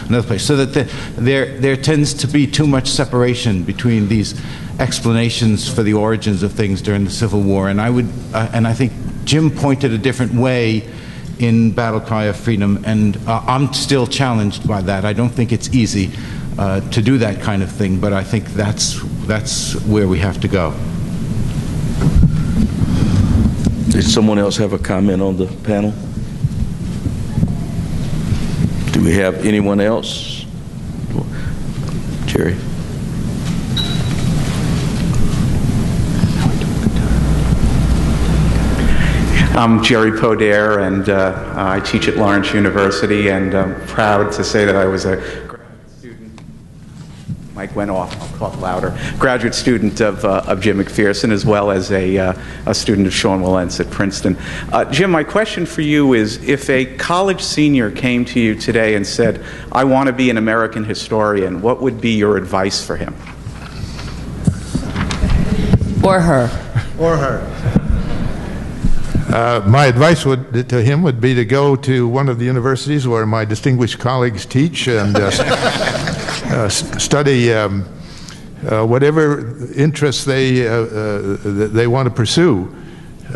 another place. So that there tends to be too much separation between these explanations for the origins of things during the Civil War. And I think Jim pointed a different way in Battle Cry of Freedom, and I'm still challenged by that. I don't think it's easy to do that kind of thing, but I think that's where we have to go. Did someone else have a comment on the panel? Do we have anyone else? Jerry. I'm Jerry Podair, and I teach at Lawrence University, and I'm proud to say that I was a graduate student. Mike went off, I'll talk louder. Graduate student of Jim McPherson, as well as a student of Sean Wilentz at Princeton. Jim, my question for you is, if a college senior came to you today and said, I want to be an American historian, what would be your advice for him? Or her. Or her. My advice to him would be to go to one of the universities where my distinguished colleagues teach and study whatever interests they want to pursue.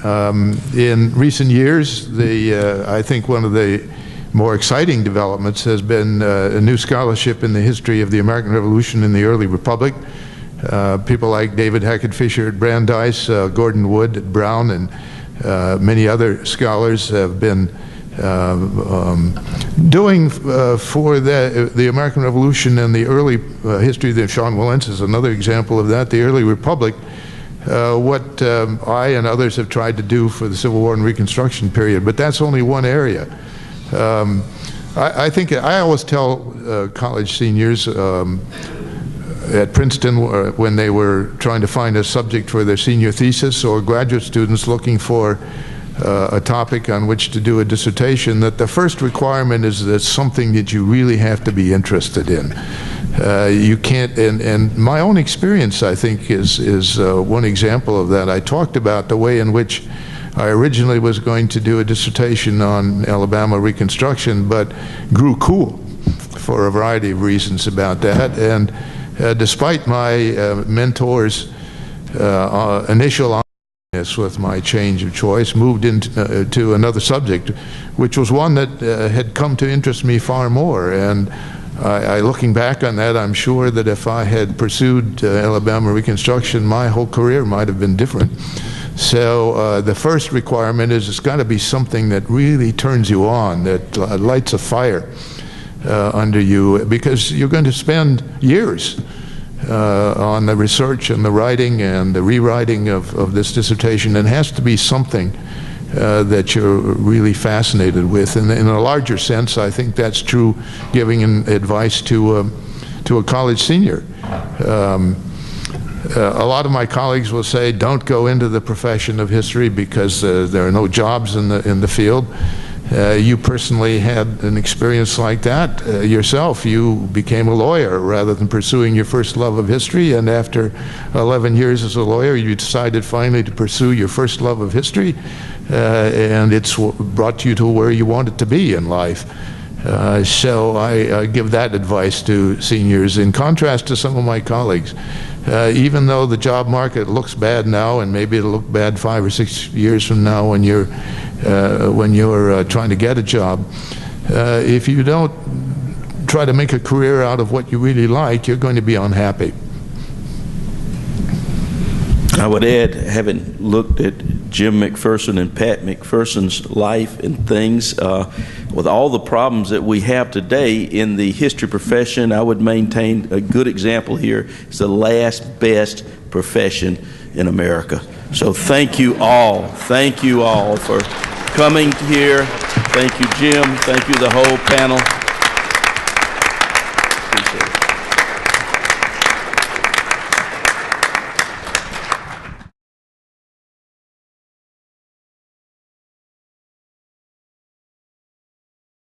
In recent years, I think one of the more exciting developments has been a new scholarship in the history of the American Revolution in the early Republic. People like David Hackett Fisher at Brandeis, Gordon Wood at Brown, and many other scholars have been doing for the American Revolution and the early history. Sean Wilentz is another example of that, the early Republic, what I and others have tried to do for the Civil War and Reconstruction period. But that's only one area. I think I always tell college seniors at Princeton when they were trying to find a subject for their senior thesis, or graduate students looking for a topic on which to do a dissertation, that the first requirement is that something that you really have to be interested in. You can't, and my own experience, I think, is one example of that. I talked about the way in which I originally was going to do a dissertation on Alabama Reconstruction, but grew cool for a variety of reasons about that. And despite my mentor's initial honesty with my change of choice, moved into another subject, which was one that had come to interest me far more. And looking back on that, I'm sure that if I had pursued Alabama Reconstruction, my whole career might have been different. So the first requirement is it's got to be something that really turns you on, that lights a fire under you, because you're going to spend years on the research and the writing and the rewriting of this dissertation. And it has to be something that you're really fascinated with. And in a larger sense, I think that's true giving advice to a college senior. A lot of my colleagues will say, don't go into the profession of history because there are no jobs in the field. You personally had an experience like that yourself. You became a lawyer rather than pursuing your first love of history, and after 11 years as a lawyer, you decided finally to pursue your first love of history, and it's brought you to where you wanted to be in life. So I give that advice to seniors, in contrast to some of my colleagues. Even though the job market looks bad now, and maybe it'll look bad 5 or 6 years from now when you're trying to get a job, if you don't try to make a career out of what you really like, you're going to be unhappy. I would add, having looked at Jim McPherson and Pat McPherson's life and things, with all the problems that we have today in the history profession, I would maintain a good example here. It's the last best profession in America. So thank you all for coming here. Thank you, Jim. Thank you, the whole panel.